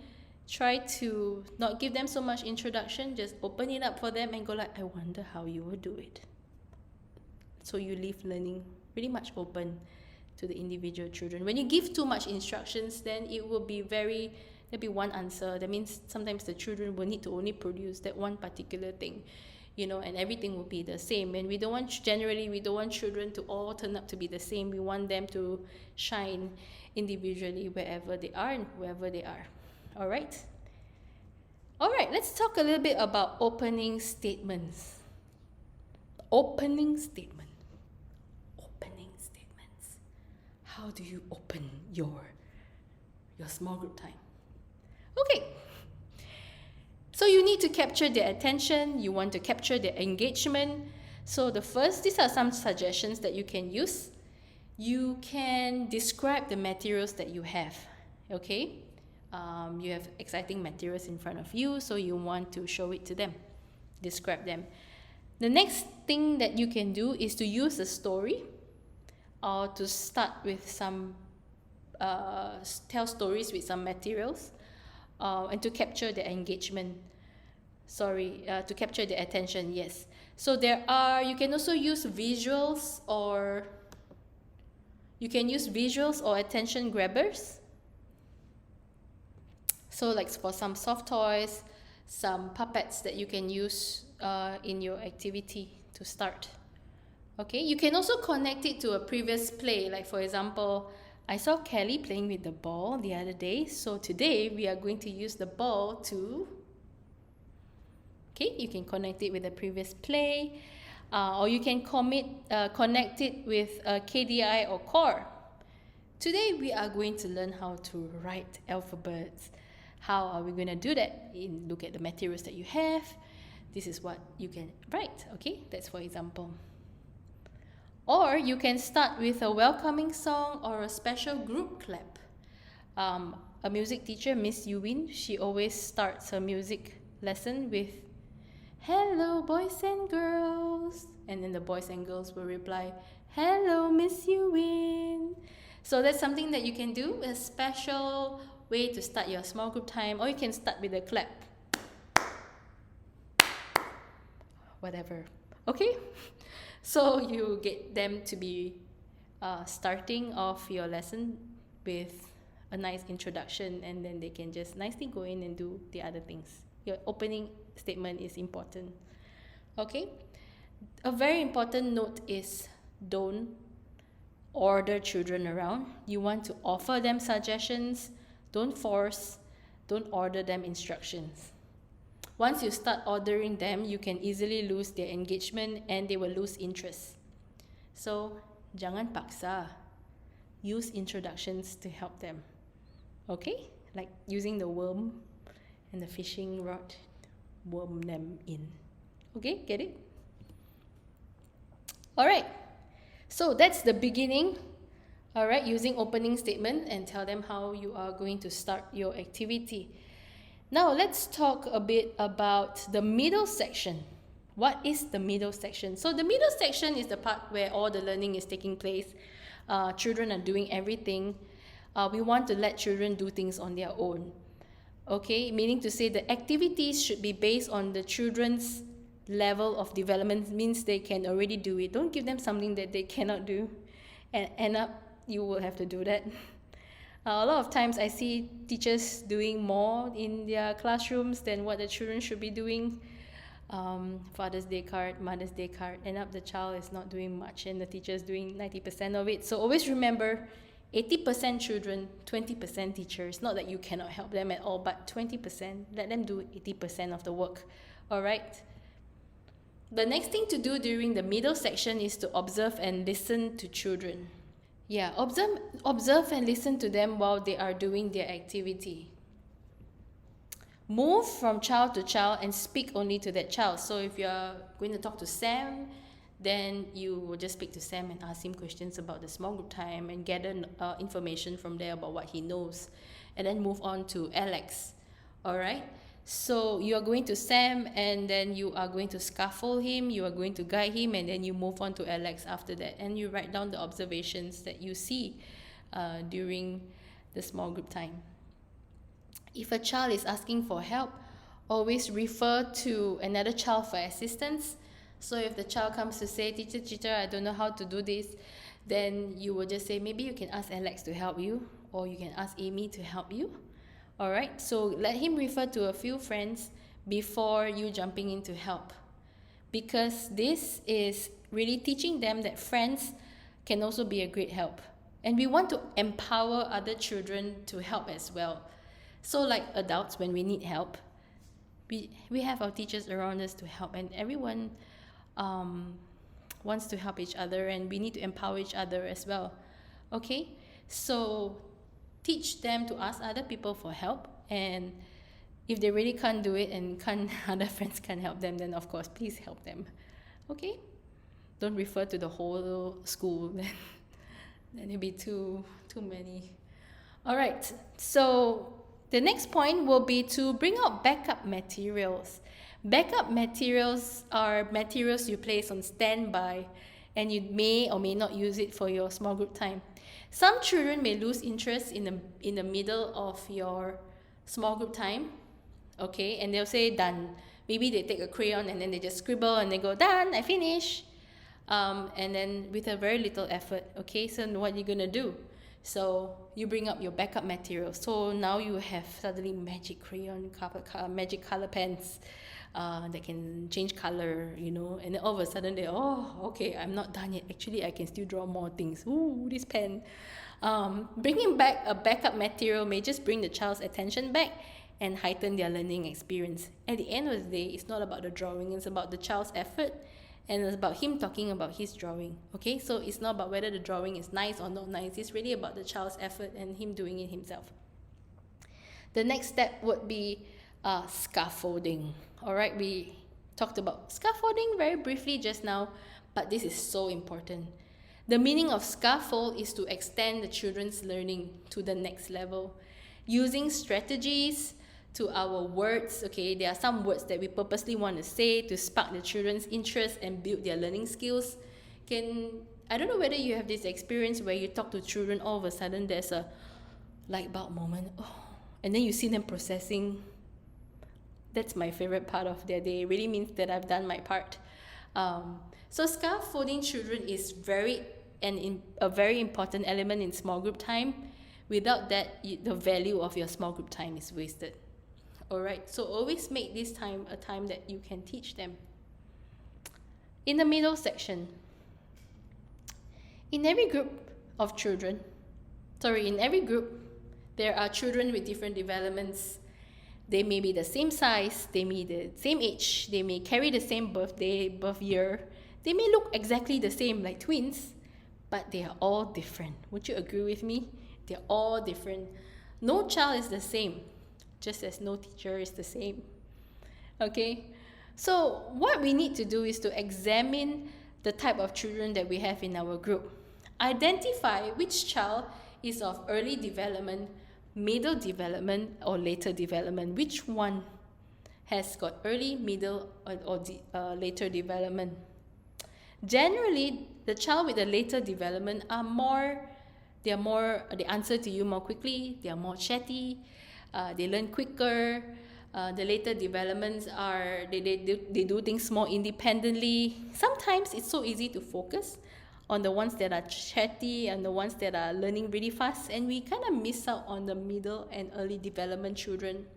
try to not give them so much introduction. Just open it up for them and go like, I wonder how you will do it. So you leave learning pretty much open to the individual children. When you give too much instructions, then it will be there'll be one answer. That means sometimes the children will need to only produce that one particular thing, and everything will be the same. And we don't want children to all turn up to be the same. We want them to shine individually wherever they are and whoever they are. All right, let's talk a little bit about opening statements. Opening statements. How do you open your small group time? Okay, so you need to capture their attention. You want to capture their engagement. So these are some suggestions that you can use. You can describe the materials that you have, okay? You have exciting materials in front of you, so you want to show it to them, describe them. The next thing that you can do is to use a story, or to start with tell stories with some materials, and to capture the engagement. To capture the attention, yes. So you can also use visuals or attention grabbers. So like for some soft toys, some puppets that you can use in your activity to start. Okay, you can also connect it to a previous play. Like for example, I saw Kelly playing with the ball the other day. So today we are going to use the ball to... Okay, you can connect it with a previous play. Or you can connect it with KDI or core. Today we are going to learn how to write alphabets. How are we going to do that? Look at the materials that you have. This is what you can write. Okay, that's for example. Or you can start with a welcoming song or a special group clap. A music teacher, Miss Yuwin, she always starts her music lesson with, "Hello, boys and girls." And then the boys and girls will reply, "Hello, Miss Yuwin." So that's something that you can do, a special way to start your small group time, or you can start with a clap. Whatever. Okay? So you get them to be starting off your lesson with a nice introduction, and then they can just nicely go in and do the other things. Your opening statement is important. Okay? A very important note is don't order children around. You want to offer them suggestions, don't force, don't order them instructions. Once you start ordering them, you can easily lose their engagement and they will lose interest. So, jangan paksa. Use introductions to help them. Okay? Like using the worm and the fishing rod, worm them in. Okay? Get it? Alright. So that's the beginning. Alright, using opening statement and tell them how you are going to start your activity. Now let's talk a bit about the middle section. What is the middle section? So the middle section is the part where all the learning is taking place. Children are doing everything. We want to let children do things on their own. Okay, meaning to say the activities should be based on the children's level of development, means they can already do it. Don't give them something that they cannot do and end up you will have to do that. A lot of times I see teachers doing more in their classrooms than what the children should be doing. Father's Day card, Mother's Day card, end up the child is not doing much and the teacher is doing 90% of it. So always remember, 80% children, 20% teachers. Not that you cannot help them at all, but 20%, let them do 80% of the work. Alright? The next thing to do during the middle section is to observe and listen to children. Yeah, observe and listen to them while they are doing their activity. Move from child to child and speak only to that child. So if you're going to talk to Sam, then you will just speak to Sam and ask him questions about the small group time and gather information from there about what he knows. And then move on to Alex. Alright? So you are going to Sam and then you are going to scaffold him, you are going to guide him, and then you move on to Alex after that. And you write down the observations that you see during the small group time. If a child is asking for help, always refer to another child for assistance. So if the child comes to say, teacher, I don't know how to do this, then you will just say, maybe you can ask Alex to help you, or you can ask Amy to help you. Alright, so let him refer to a few friends before you jumping in to help. Because this is really teaching them that friends can also be a great help. And we want to empower other children to help as well. So like adults, when we need help, we have our teachers around us to help, and everyone wants to help each other, and we need to empower each other as well. Okay, so teach them to ask other people for help, and if they really can't do it and other friends can't help them, then of course please help them. Okay, don't refer to the whole school, then it'll be too many. All right, so the next point will be to bring out backup materials. Backup materials are materials you place on standby, and you may or may not use it for your small group time. Some children may lose interest in the middle of your small group time, okay, and they'll say done. Maybe they take a crayon and then they just scribble and they go done, I finish, and then with a very little effort. Okay, so what are you gonna do? So you bring up your backup material. So now you have suddenly magic crayon, magic color pens that can change color, and then all of a sudden okay, I'm not done yet. Actually, I can still draw more things. Ooh, this pen. Bringing back a backup material may just bring the child's attention back and heighten their learning experience. At the end of the day, it's not about the drawing, it's about the child's effort, and it's about him talking about his drawing. Okay, so it's not about whether the drawing is nice or not nice, it's really about the child's effort and him doing it himself. The next step would be scaffolding. Alright, we talked about scaffolding very briefly just now, but this is so important. The meaning of scaffold is to extend the children's learning to the next level. Using strategies to our words, okay, there are some words that we purposely want to say to spark the children's interest and build their learning skills, can I don't know whether you have this experience where you talk to children, all of a sudden there's a light bulb moment, and then you see them processing. That's my favorite part of their day. It really means that I've done my part. So scaffolding children is a very important element in small group time. Without that, the value of your small group time is wasted. Alright, so always make this time a time that you can teach them. In the middle section, in every group, there are children with different developments. They may be the same size, they may be the same age, they may carry the same birth year, they may look exactly the same like twins, but they are all different. Would you agree with me? They're all different. No child is the same, just as no teacher is the same. Okay? So what we need to do is to examine the type of children that we have in our group. Identify which child is of early development, middle development, or later development. Which one has got early, middle, or later development? Generally, the child with the later development they answer to you more quickly, they are more chatty, they learn quicker. The later developments are, they do things more independently. Sometimes it's so easy to focus on the ones that are chatty and the ones that are learning really fast, and we kind of miss out on the middle and early development children.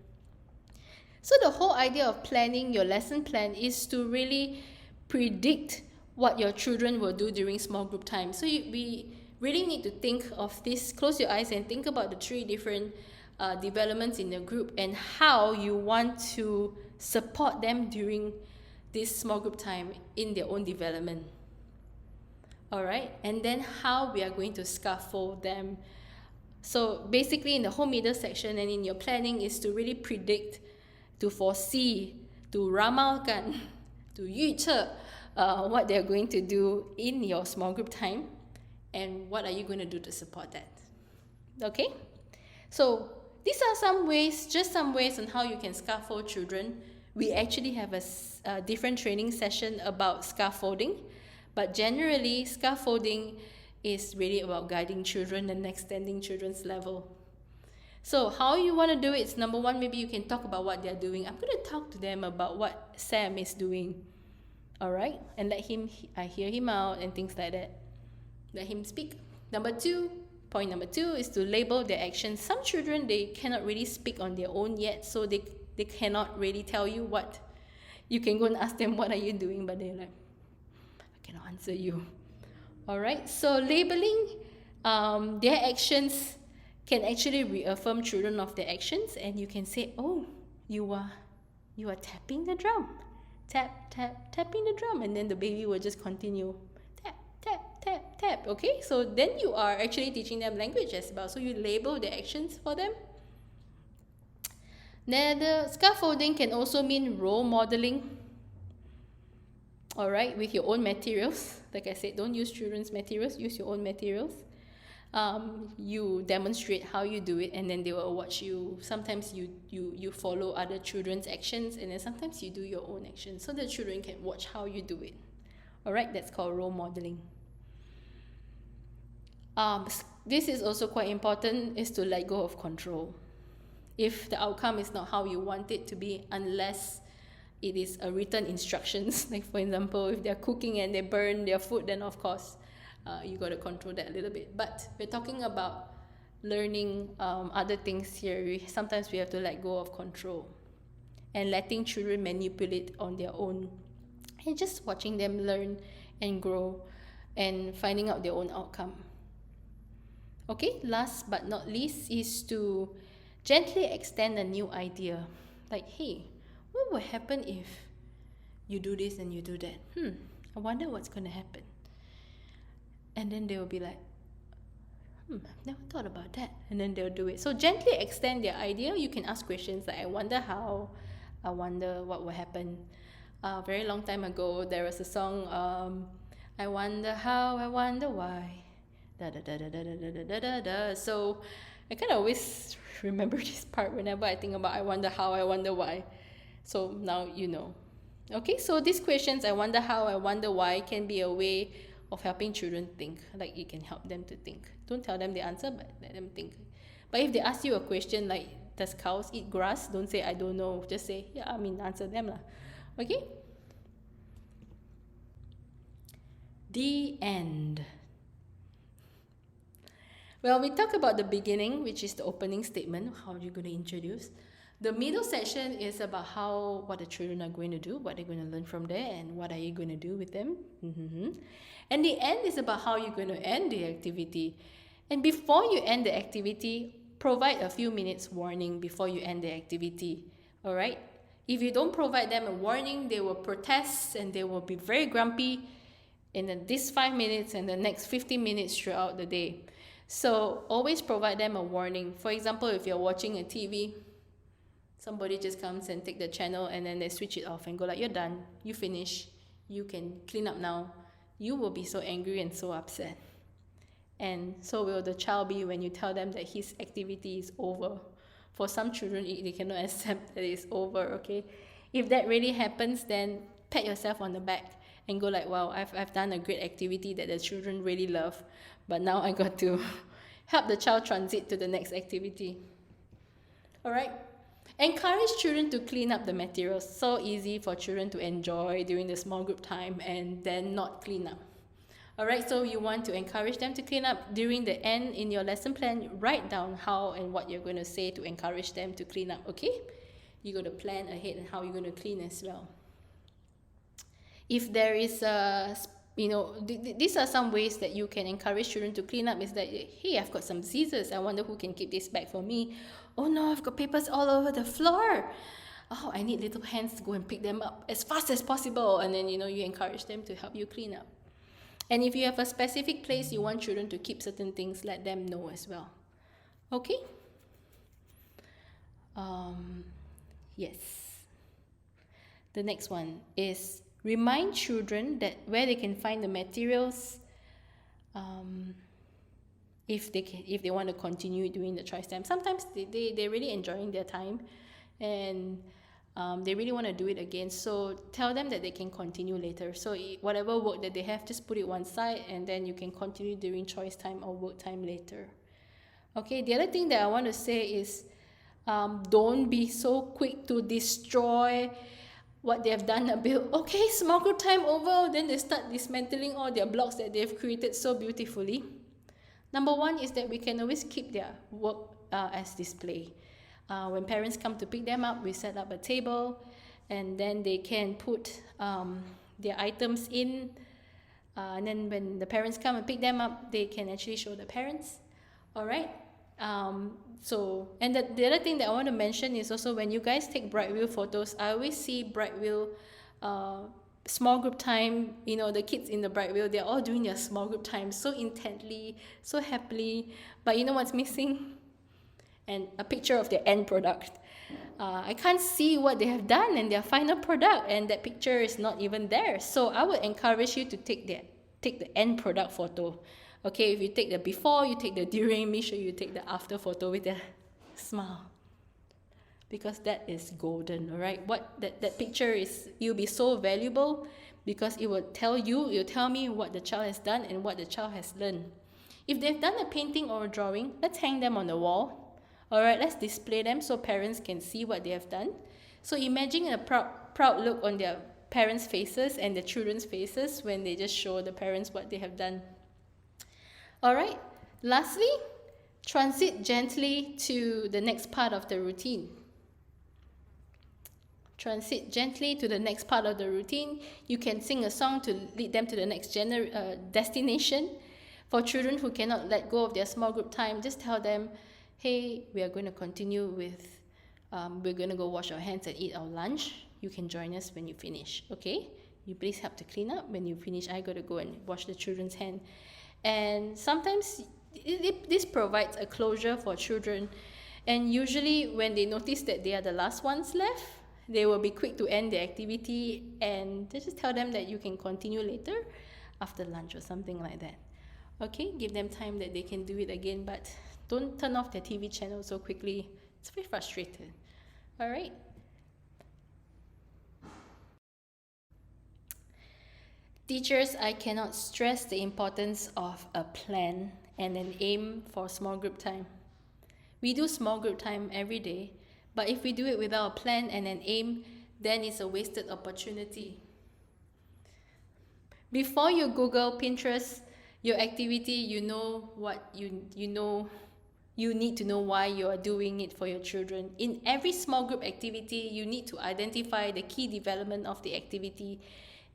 So the whole idea of planning your lesson plan is to really predict what your children will do during small group time. So we really need to think of this, close your eyes and think about the 3 different developments in the group and how you want to support them during this small group time in their own development. Alright, and then how we are going to scaffold them. So basically in the whole middle section and in your planning is to really predict, to foresee, to ramalkan, to 预测 what they're going to do in your small group time and what are you going to do to support that. Okay, so these are some ways on how you can scaffold children. We actually have a different training session about scaffolding. But generally, scaffolding is really about guiding children and extending children's level. So how you want to do it is, number 1, maybe you can talk about what they're doing. I'm going to talk to them about what Sam is doing. Alright? And I hear him out and things like that. Let him speak. Point number 2 is to label their actions. Some children, they cannot really speak on their own yet, so they cannot really tell you what. You can go and ask them, what are you doing? But they're like, cannot answer you. Alright, so labeling their actions can actually reaffirm children of their actions, and you can say, oh, you are tapping the drum. Tapping the drum, and then the baby will just continue. Tap. Okay, so then you are actually teaching them language as well. So you label the actions for them. Then the scaffolding can also mean role modeling. Alright, with your own materials. Like I said, don't use children's materials, use your own materials. You demonstrate how you do it, and then they will watch you. Sometimes you follow other children's actions, and then sometimes you do your own actions, so the children can watch how you do it. Alright, that's called role modeling. This is also quite important, is to let go of control. If the outcome is not how you want it to be, unless it is a written instructions, like for example, if they're cooking and they burn their food, then of course you got to control that a little bit. But we're talking about learning other things here. Sometimes we have to let go of control and letting children manipulate on their own, and just watching them learn and grow and finding out their own outcome. Okay, last but not least is to gently extend a new idea. Like, hey, what will happen if you do this and you do that? I wonder what's going to happen. And then they will be like, I've never thought about that. And then they'll do it. So gently extend their idea. You can ask questions like, I wonder how, I wonder what will happen. A very long time ago, there was a song, I wonder how, I wonder why. Da da da da da da da da da da. So I kind of always remember this part whenever I think about I wonder how, I wonder why. So now you know. Okay, so these questions, I wonder how, I wonder why, can be a way of helping children think. Like, you can help them to think. Don't tell them the answer, but let them think. But if they ask you a question like, does cows eat grass? Don't say, I don't know. Just say, yeah, answer them lah. Okay? The end. Well, we talk about the beginning, which is the opening statement. How are you going to introduce? The middle section is about what the children are going to do, what they're going to learn from there, and what are you going to do with them. And the end is about how you're going to end the activity. And before you end the activity, provide a few minutes warning before you end the activity. All right? If you don't provide them a warning, they will protest and they will be very grumpy in this 5 minutes and the next 15 minutes throughout the day. So always provide them a warning. For example, if you're watching a TV, somebody just comes and take the channel and then they switch it off and go like, you're done, you finish, you can clean up now. You will be so angry and so upset. And so will the child be when you tell them that his activity is over. For some children, they cannot accept that it's over, okay? If that really happens, then pat yourself on the back and go like, wow, I've done a great activity that the children really love, but now I got to help the child transit to the next activity. All right? Encourage children to clean up the materials. So easy for children to enjoy during the small group time and then not clean up. Alright, so you want to encourage them to clean up. During the end in your lesson plan, write down how and what you're going to say to encourage them to clean up, okay? You're going to plan ahead and how you're going to clean as well. If there is these are some ways that you can encourage children to clean up, is that, hey, I've got some scissors, I wonder who can keep this back for me. Oh no, I've got papers all over the floor. Oh, I need little hands to go and pick them up as fast as possible. And then, you encourage them to help you clean up. And if you have a specific place you want children to keep certain things, let them know as well. Okay? Yes. The next one is remind children that where they can find the materials, if they want to continue doing the choice time. Sometimes they're really enjoying their time and they really want to do it again. So tell them that they can continue later. So whatever work that they have, just put it one side and then you can continue during choice time or work time later. Okay, the other thing that I want to say is don't be so quick to destroy what they have done a bit. Okay, small group time over, then they start dismantling all their blocks that they've created so beautifully. Number one is that we can always keep their work as display. When parents come to pick them up, we set up a table and then they can put their items in. And then when the parents come and pick them up, they can actually show the parents. All right? The other thing that I want to mention is also when you guys take bright wheel photos, I always see bright wheel small group time, the kids in the bright wheel, they're all doing their small group time so intently, so happily. But you know what's missing? And a picture of their end product. I can't see what they have done and their final product, and that picture is not even there. So I would encourage you to take the end product photo. Okay, if you take the before, you take the during, make sure you take the after photo with a smile. Because that is golden, all right? That picture is, it'll be so valuable because it will tell me what the child has done and what the child has learned. If they've done a painting or a drawing, let's hang them on the wall. All right, let's display them so parents can see what they have done. So imagine a proud look on their parents' faces and the children's faces when they just show the parents what they have done. All right, lastly, transit gently to the next part of the routine. Transit gently to the next part of the routine. You can sing a song to lead them to the next destination. For children who cannot let go of their small group time, just tell them, hey, we are going to continue with, we're going to go wash our hands and eat our lunch. You can join us when you finish, okay? You please help to clean up. When you finish, I got to go and wash the children's hand. And sometimes this provides a closure for children. And usually when they notice that they are the last ones left, they will be quick to end the activity and just tell them that you can continue later after lunch or something like that. Okay, give them time that they can do it again, but don't turn off their TV channel so quickly. It's very frustrating. All right. Teachers, I cannot stress the importance of a plan and an aim for small group time. We do small group time every day, but if we do it without a plan and an aim, then it's a wasted opportunity. Before you Google Pinterest your activity, you know what you know. You need to know why you are doing it for your children. In every small group activity, you need to identify the key development of the activity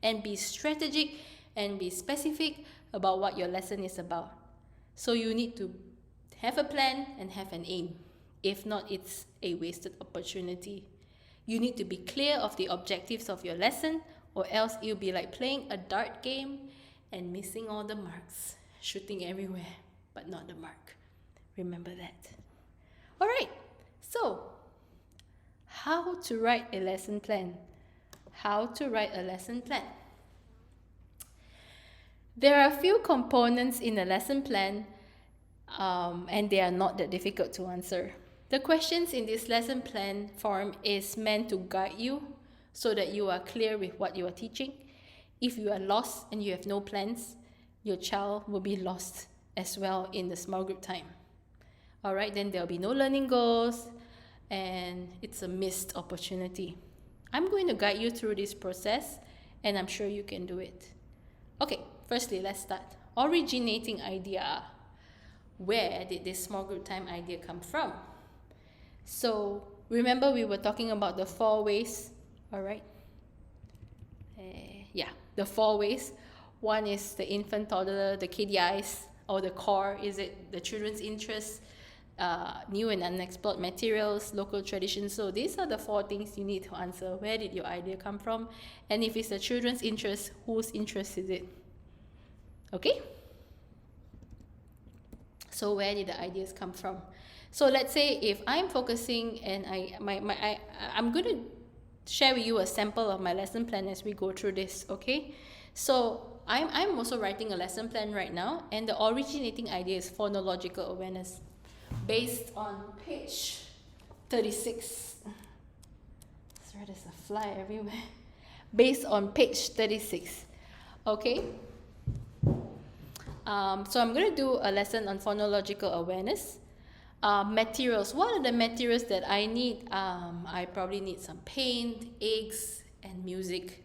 and be strategic and be specific about what your lesson is about. So you need to have a plan and have an aim. If not, it's a wasted opportunity. You need to be clear of the objectives of your lesson, or else it'll be like playing a dart game and missing all the marks, shooting everywhere, but not the mark. Remember that. All right, so how to write a lesson plan? How to write a lesson plan? There are a few components in a lesson plan, and they are not that difficult to answer. The questions in this lesson plan form is meant to guide you so that you are clear with what you are teaching. If you are lost and you have no plans, your child will be lost as well in the small group time. All right, then there'll be no learning goals, and it's a missed opportunity. I'm going to guide you through this process, and I'm sure you can do it. Okay, firstly, let's start. Originating idea. Where did this small group time idea come from? So, remember we were talking about the 4 ways, all right? The 4 ways. One is the infant, toddler, the KDIs, or the core, is it the children's interests, new and unexplored materials, local traditions. So these are the 4 things you need to answer. Where did your idea come from? And if it's the children's interest, whose interest is it? Okay? So where did the ideas come from? So let's say if I'm focusing and I'm going to share with you a sample of my lesson plan as we go through this, okay? So I'm also writing a lesson plan right now, and the originating idea is phonological awareness based on page 36. Sorry, there's a fly everywhere. Based on page 36, okay? So I'm going to do a lesson on phonological awareness. Materials. What are the materials that I need? I probably need some paint, eggs, and music.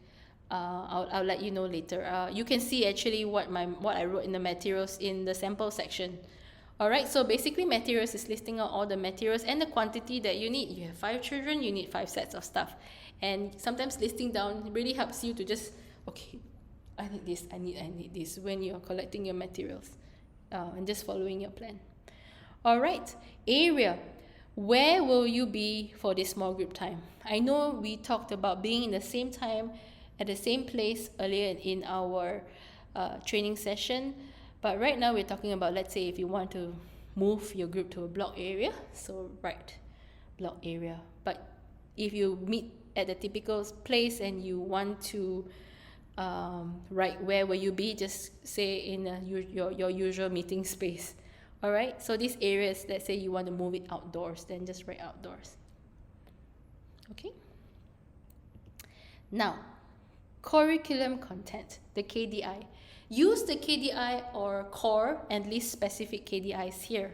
I'll let you know later. You can see actually what I wrote in the materials in the sample section. Alright, so basically materials is listing out all the materials and the quantity that you need. You have 5 children, you need 5 sets of stuff. And sometimes listing down really helps you to just, okay, I need this, I need this when you're collecting your materials and just following your plan. Alright, area. Where will you be for this small group time? I know we talked about being in the same time at the same place earlier in our training session, but right now we're talking about, let's say if you want to move your group to a block area, so write block area. But if you meet at the typical place and you want to write where will you be, just say in your usual meeting space. Alright, so these areas, let's say you want to move it outdoors, then just write outdoors. Okay? Now, curriculum content, the KDI. Use the KDI or core and list specific KDIs here.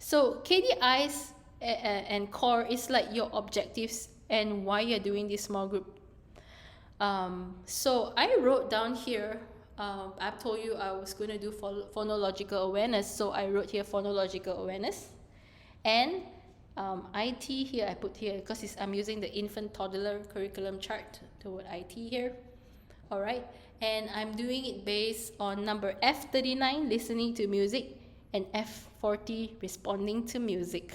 So KDIs and core is like your objectives and why you're doing this small group. So I wrote down here, I've told you I was going to do phonological awareness, so I wrote here phonological awareness. And IT here, I put here because I'm using the infant toddler curriculum chart toward IT here. Alright, and I'm doing it based on number F39, listening to music, and F40, responding to music.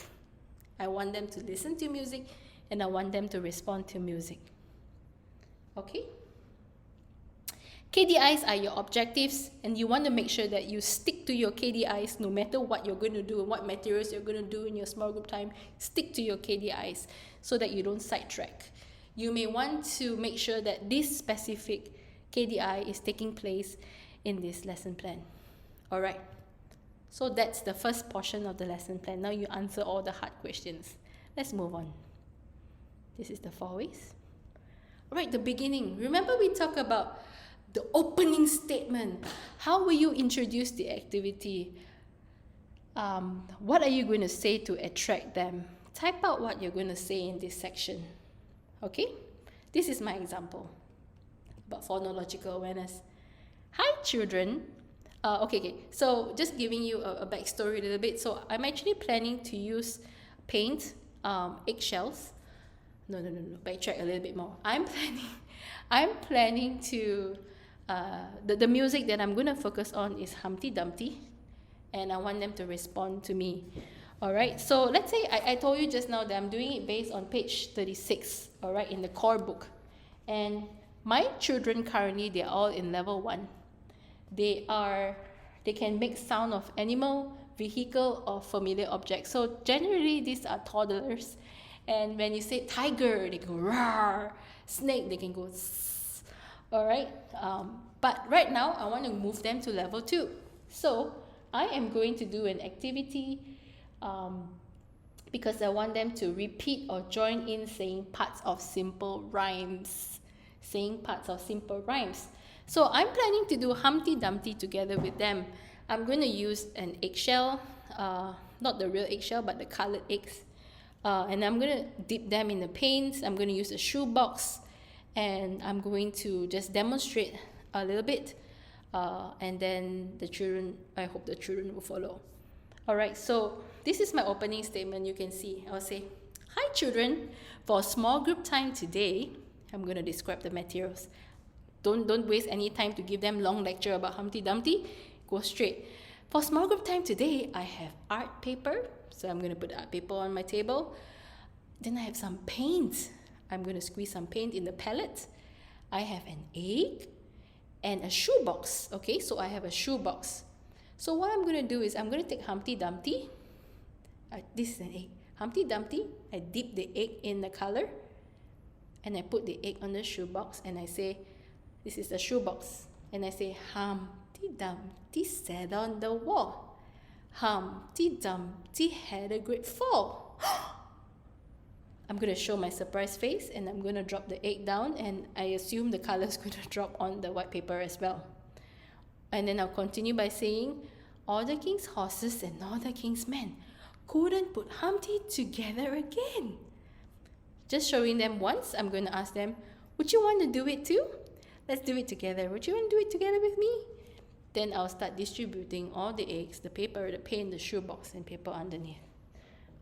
I want them to listen to music and I want them to respond to music. Okay? KDIs are your objectives, and you want to make sure that you stick to your KDIs no matter what you're going to do and what materials you're going to do in your small group time. Stick to your KDIs so that you don't sidetrack. You may want to make sure that this specific KDI is taking place in this lesson plan. Alright, so that's the first portion of the lesson plan. Now you answer all the hard questions. Let's move on. This is the 4 ways. Alright, the beginning. Remember we talked about the opening statement. How will you introduce the activity? What are you going to say to attract them? Type out what you're going to say in this section. Okay? This is my example about phonological awareness. Hi, children. Okay. So just giving you a backstory a little bit. So I'm actually planning to use paint, eggshells. No. Backtrack a little bit more. I'm planning to. The music that I'm going to focus on is Humpty Dumpty, and I want them to respond to me. All right. So let's say I told you just now that I'm doing it based on page 36. All right, in the core book, and my children currently, they're all in level 1. They can make sound of animal, vehicle, or familiar objects. So generally these are toddlers, and when you say tiger, they go roar. Snake, they can go zzz. All right. But right now I want to move them to level 2. So I am going to do an activity because I want them to repeat or join in saying parts of simple rhymes. So I'm planning to do Humpty Dumpty together with them. I'm going to use an eggshell, not the real eggshell, but the colored eggs. And I'm going to dip them in the paint. I'm going to use a shoebox. And I'm going to just demonstrate a little bit. And then I hope the children will follow. All right, so this is my opening statement. You can see, I'll say, hi children, for small group time today, I'm going to describe the materials. Don't waste any time to give them long lecture about Humpty Dumpty. Go straight. For small group time today, I have art paper. So I'm going to put art paper on my table. Then I have some paint. I'm going to squeeze some paint in the palette. I have an egg and a shoebox. Okay, so I have a shoebox. So what I'm going to do is I'm going to take Humpty Dumpty. This is an egg. Humpty Dumpty, I dip the egg in the color. And I put the egg on the shoebox. And I say, this is the shoebox. And I say, Humpty Dumpty sat on the wall. Humpty Dumpty had a great fall. I'm going to show my surprise face, and I'm going to drop the egg down, and I assume the color is going to drop on the white paper as well. And then I'll continue by saying, all the king's horses and all the king's men couldn't put Humpty together again. Just showing them once, I'm going to ask them, would you want to do it too? Let's do it together. Would you want to do it together with me? Then I'll start distributing all the eggs, the paper, the paint, the shoebox, and paper underneath.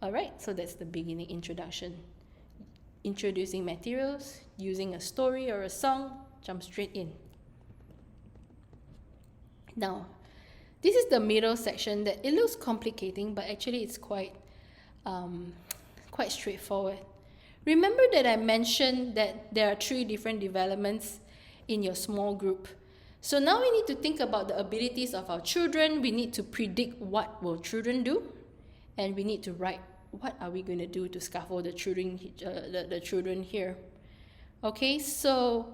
All right, so that's the beginning introduction. Introducing materials, using a story or a song, jump straight in. Now, this is the middle section that it looks complicating, but actually it's quite straightforward. Remember that I mentioned that there are 3 different developments in your small group. So now we need to think about the abilities of our children. We need to predict what will children do, and we need to write what are we going to do to scaffold the children here. Okay, so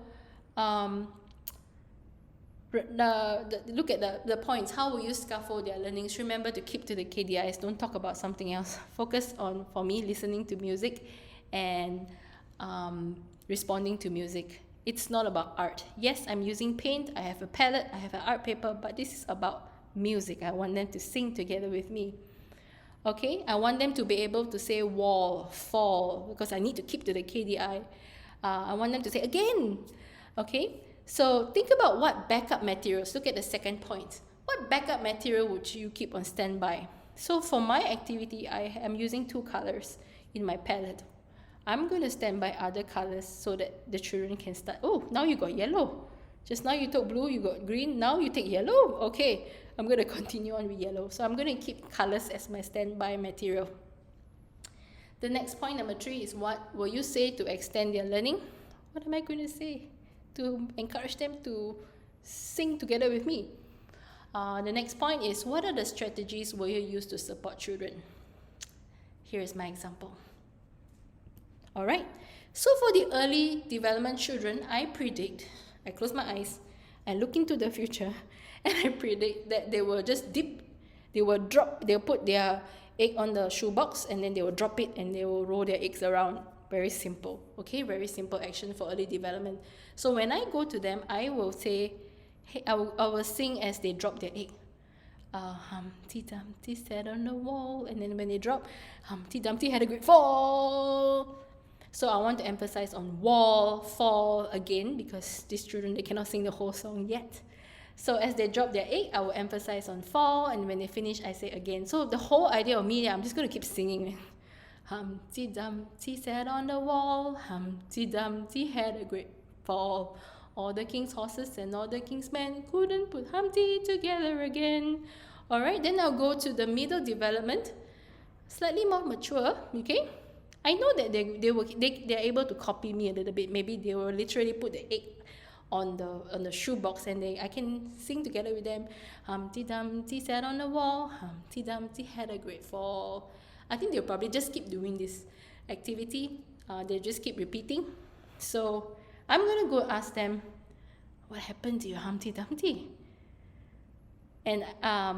look at the points. How will you scaffold their learnings? Remember to keep to the KDIs. Don't talk about something else. Focus on, for me, listening to music and responding to music. It's not about art. Yes, I'm using paint. I have a palette. I have an art paper. But this is about music. I want them to sing together with me. Okay? I want them to be able to say wall, fall, because I need to keep to the KDI. I want them to say again. Okay? So think about what backup materials. Look at the second point. What backup material would you keep on standby? So for my activity, I am using 2 colors in my palette. I'm going to stand by other colors so that the children can start. Oh, now you got yellow. Just now you took blue, you got green. Now you take yellow. Okay, I'm going to continue on with yellow. So I'm going to keep colors as my standby material. The next point, number 3, is what will you say to extend their learning? What am I going to say to encourage them to sing together with me? The next point is, what are the strategies will you use to support children? Here is my example. All right, so for the early development children, I close my eyes and look into the future, and I predict that they will just dip, they'll put their egg on the shoebox, and then they will drop it and they will roll their eggs around. Very simple, okay? Very simple action for early development. So when I go to them, I will say, Hey, I will sing as they drop their egg. Humpty Dumpty sat on the wall, and then when they drop, Humpty Dumpty had a great fall. So I want to emphasize on wall, fall again, because these children, they cannot sing the whole song yet. So as they drop their egg, I will emphasize on fall, and when they finish, I say again. So the whole idea of me, I'm just going to keep singing. Humpty Dumpty sat on the wall, Humpty Dumpty had a great fall. All the king's horses and all the king's men couldn't put Humpty together again. Alright, then I'll go to the middle development, slightly more mature, okay? I know that they're able to copy me a little bit. Maybe they will literally put the egg on the shoebox, and I can sing together with them. Humpty Dumpty sat on the wall, Humpty Dumpty had a great fall. I think they'll probably just keep doing this activity. They'll just keep repeating. So I'm gonna go ask them, what happened to your Humpty Dumpty? And I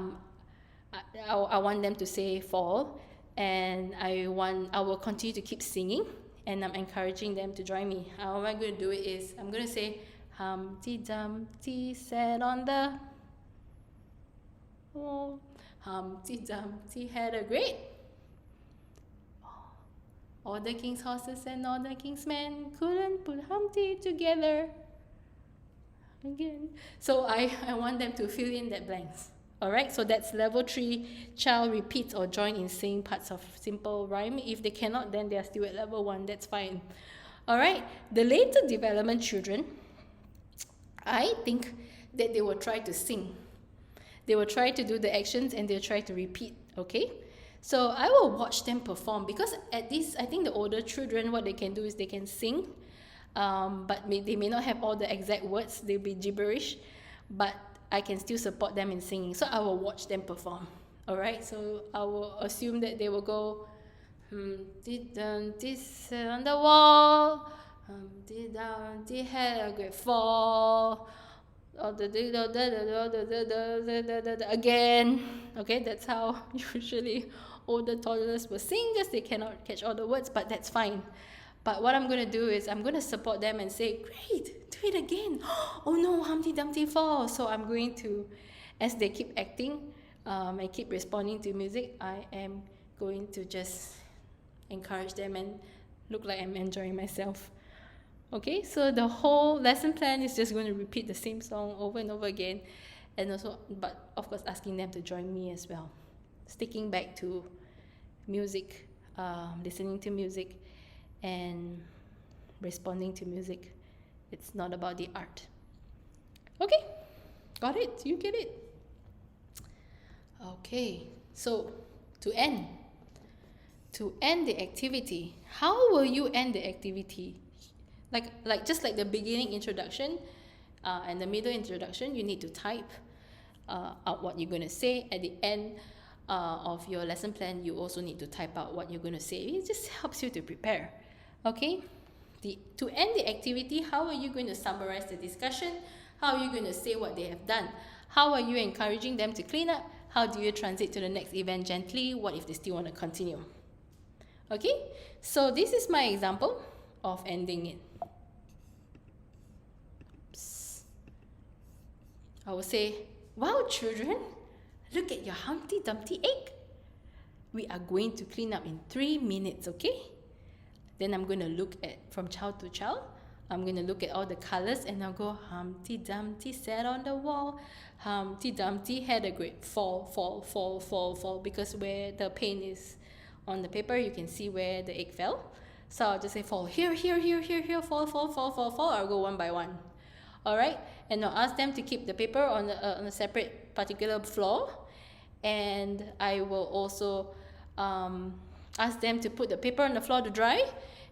want them to say fall, and I will continue to keep singing, and I'm encouraging them to join me. How I'm going to do it is, I'm going to say, Humpty Dumpty sat on the wall, Humpty Dumpty had a great. All the king's horses and all the king's men couldn't put Humpty together again. So I want them to fill in that blanks. Alright, so that's level 3. Child repeats or join in saying parts of simple rhyme. If they cannot, then they are still at level 1. That's fine. Alright, the later development children, I think that they will try to sing. They will try to do the actions, and they'll try to repeat, okay? So I will watch them perform, because at this, I think the older children, what they can do is they can sing, but they may not have all the exact words. They'll be gibberish, but I can still support them in singing. So I will watch them perform. Alright, so I will assume that they will go, Humpty Dumpty sat on the wall, Humpty Dumpty had a great fall. Again. Okay, that's how usually older toddlers will sing, because they cannot catch all the words, but that's fine. But what I'm going to do is I'm going to support them and say, great, do it again. Oh no, Humpty Dumpty fall. So I'm going to, as they keep acting and keep responding to music, I am going to just encourage them and look like I'm enjoying myself. Okay, so the whole lesson plan is just going to repeat the same song over and over again, and also, but of course, asking them to join me as well. Sticking back to music, listening to music, and responding to music. It's not about the art. Okay, got it? You get it? Okay, so to end the activity, how will you end the activity? Like just like the beginning introduction and the middle introduction, you need to type out what you're going to say. At the end of your lesson plan, you also need to type out what you're going to say. It just helps you to prepare. Okay? To end the activity, how are you going to summarize the discussion? How are you going to say what they have done? How are you encouraging them to clean up? How do you transit to the next event gently? What if they still want to continue? Okay? So this is my example of ending it. I will say, wow, children, look at your Humpty Dumpty egg. We are going to clean up in 3 minutes, okay? Then I'm going to look at from child to child. I'm going to look at all the colors, and I'll go, Humpty Dumpty sat on the wall. Humpty Dumpty had a great fall, because where the paint is on the paper, you can see where the egg fell. So I'll just say fall, here, fall. I'll go one by one. Alright, and I'll ask them to keep the paper on a separate particular floor, and I will also ask them to put the paper on the floor to dry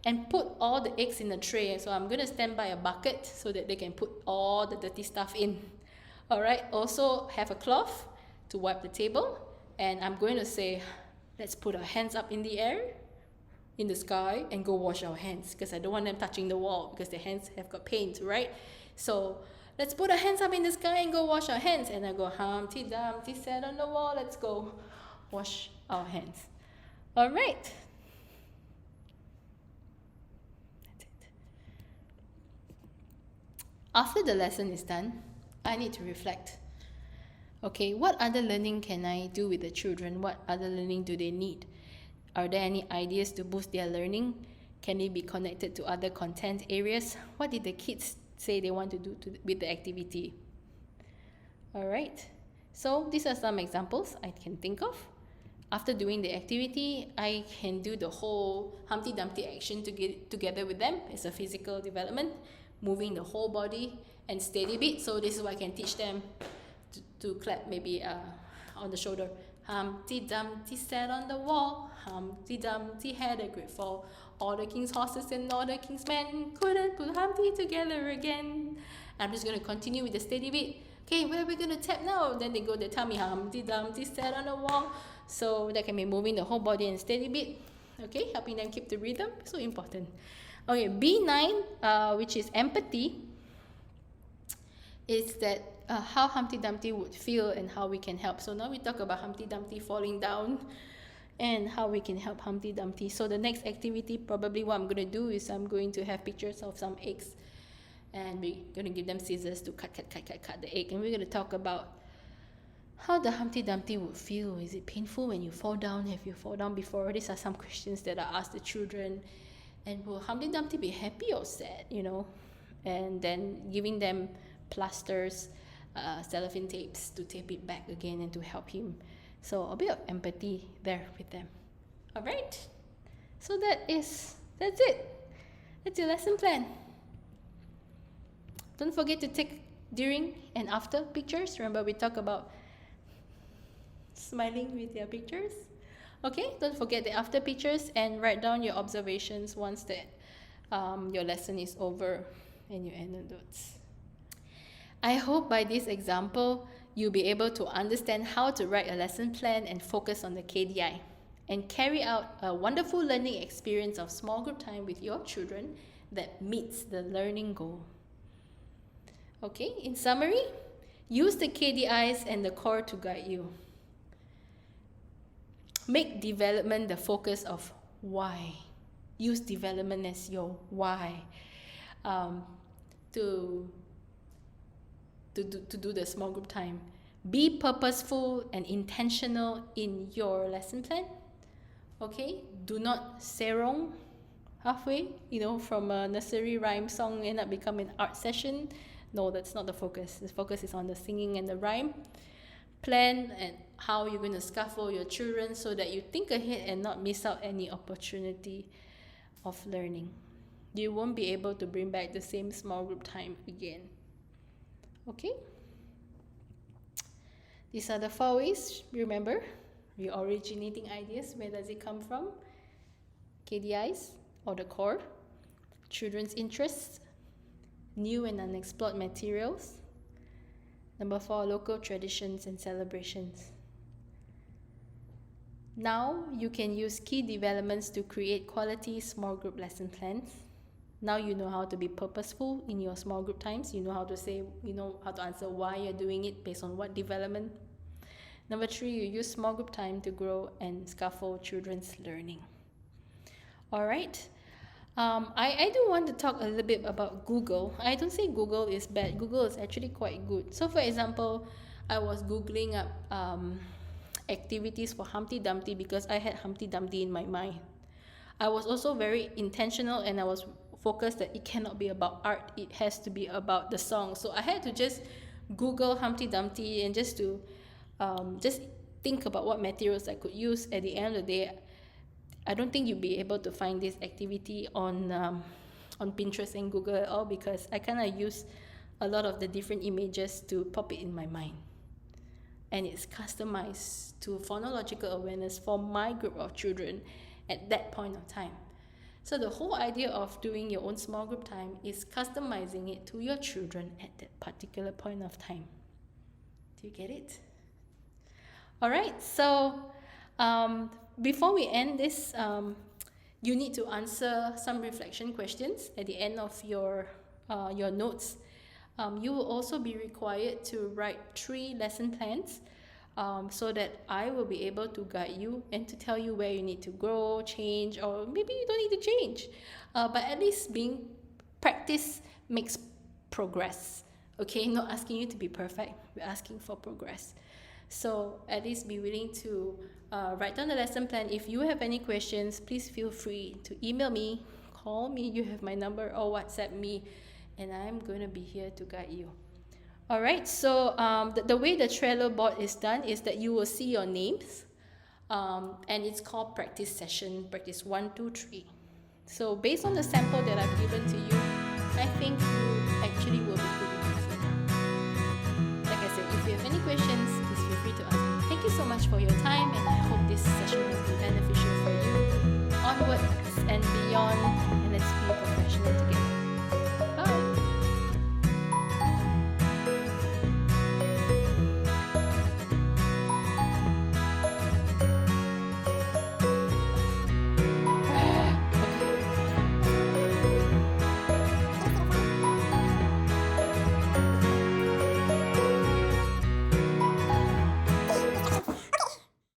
and put all the eggs in a tray. So I'm going to stand by a bucket so that they can put all the dirty stuff in. Alright, also have a cloth to wipe the table, and I'm going to say, let's put our hands up in the air, in the sky, and go wash our hands, because I don't want them touching the wall because their hands have got paint, right? So let's put our hands up in the sky and go wash our hands. And I go, Humpty Dumpty sat on the wall, let's go wash our hands. All right. That's it. After the lesson is done, I need to reflect. Okay, what other learning can I do with the children? What other learning do they need? Are there any ideas to boost their learning? Can it be connected to other content areas? What did the kids say they want to do with the activity? All right, so these are some examples I can think of. After doing the activity, I can do the whole Humpty Dumpty action together with them. It's a physical development, moving the whole body and steady beat. So this is what I can teach them to clap maybe on the shoulder. Humpty Dumpty sat on the wall. Humpty Dumpty had a great fall. All the king's horses and all the king's men couldn't put Humpty together again. I'm just going to continue with the steady beat. Okay, where are we going to tap now? Then they tell me Humpty Dumpty sat on the wall. So that can be moving the whole body in steady beat. Okay, helping them keep the rhythm. So important. Okay, B9, which is empathy, is that how Humpty Dumpty would feel and how we can help. So now we talk about Humpty Dumpty falling down and how we can help Humpty Dumpty. So the next activity, probably what I'm going to do is I'm going to have pictures of some eggs, and we're going to give them scissors to cut the egg, and we're going to talk about how the Humpty Dumpty would feel. Is it painful when you fall down? Have you fallen down before? These are some questions that I ask the children. And will Humpty Dumpty be happy or sad, And then giving them plasters, cellophane tapes to tape it back again and to help him. So a bit of empathy there with them. All right. So that's it. That's your lesson plan. Don't forget to take during and after pictures. Remember we talk about smiling with your pictures. Okay, don't forget the after pictures and write down your observations once that your lesson is over and you end the notes. I hope by this example, you'll be able to understand how to write a lesson plan and focus on the KDI and carry out a wonderful learning experience of small group time with your children that meets the learning goal. Okay, in summary, use the KDIs and the core to guide you. Make development the focus of why. Use development as your why to do the small group time. Be purposeful and intentional in your lesson plan. Okay, do not serong halfway, from a nursery rhyme song end up becoming an art session. No, that's not the focus. The focus is on the singing and the rhyme. Plan and how you're going to scaffold your children so that you think ahead and not miss out any opportunity of learning. You won't be able to bring back the same small group time again. Okay? These are the 4 ways. Remember, you're originating ideas. Where does it come from? KDIs or the core, children's interests, new and unexplored materials. Number 4, local traditions and celebrations. Now you can use key developments to create quality small group lesson plans. Now you know how to be purposeful in your small group times. You know how to say, how to answer why you're doing it based on what development. Number 3, you use small group time to grow and scaffold children's learning. All right. I do want to talk a little bit about Google. I don't say Google is bad. Google is actually quite good. So for example, I was Googling up activities for Humpty Dumpty because I had Humpty Dumpty in my mind. I was also very intentional and I was focused that it cannot be about art. It has to be about the song. So I had to just Google Humpty Dumpty and just to just think about what materials I could use. At the end of the day, I don't think you'll be able to find this activity on Pinterest and Google at all because I kind of use a lot of the different images to pop it in my mind. And it's customized to phonological awareness for my group of children at that point of time. So the whole idea of doing your own small group time is customizing it to your children at that particular point of time. Do you get it? All right, so before we end this, you need to answer some reflection questions at the end of your notes. You will also be required to write 3 lesson plans so that I will be able to guide you and to tell you where you need to grow, change, or maybe you don't need to change. But at least practice makes progress. Okay, not asking you to be perfect. We're asking for progress. So at least be willing to write down the lesson plan. If you have any questions, please feel free to email me, call me. You have my number, or WhatsApp me, and I'm going to be here to guide you. All right, so the way the Trello board is done is that you will see your names, and it's called practice session, practice 1, 2, 3. So based on the sample that I've given to you, I think you actually will be good enough for now. Like I said, if you have any questions, please feel free to ask me. Thank you so much for your time, and I hope this session has been beneficial for you onwards and beyond.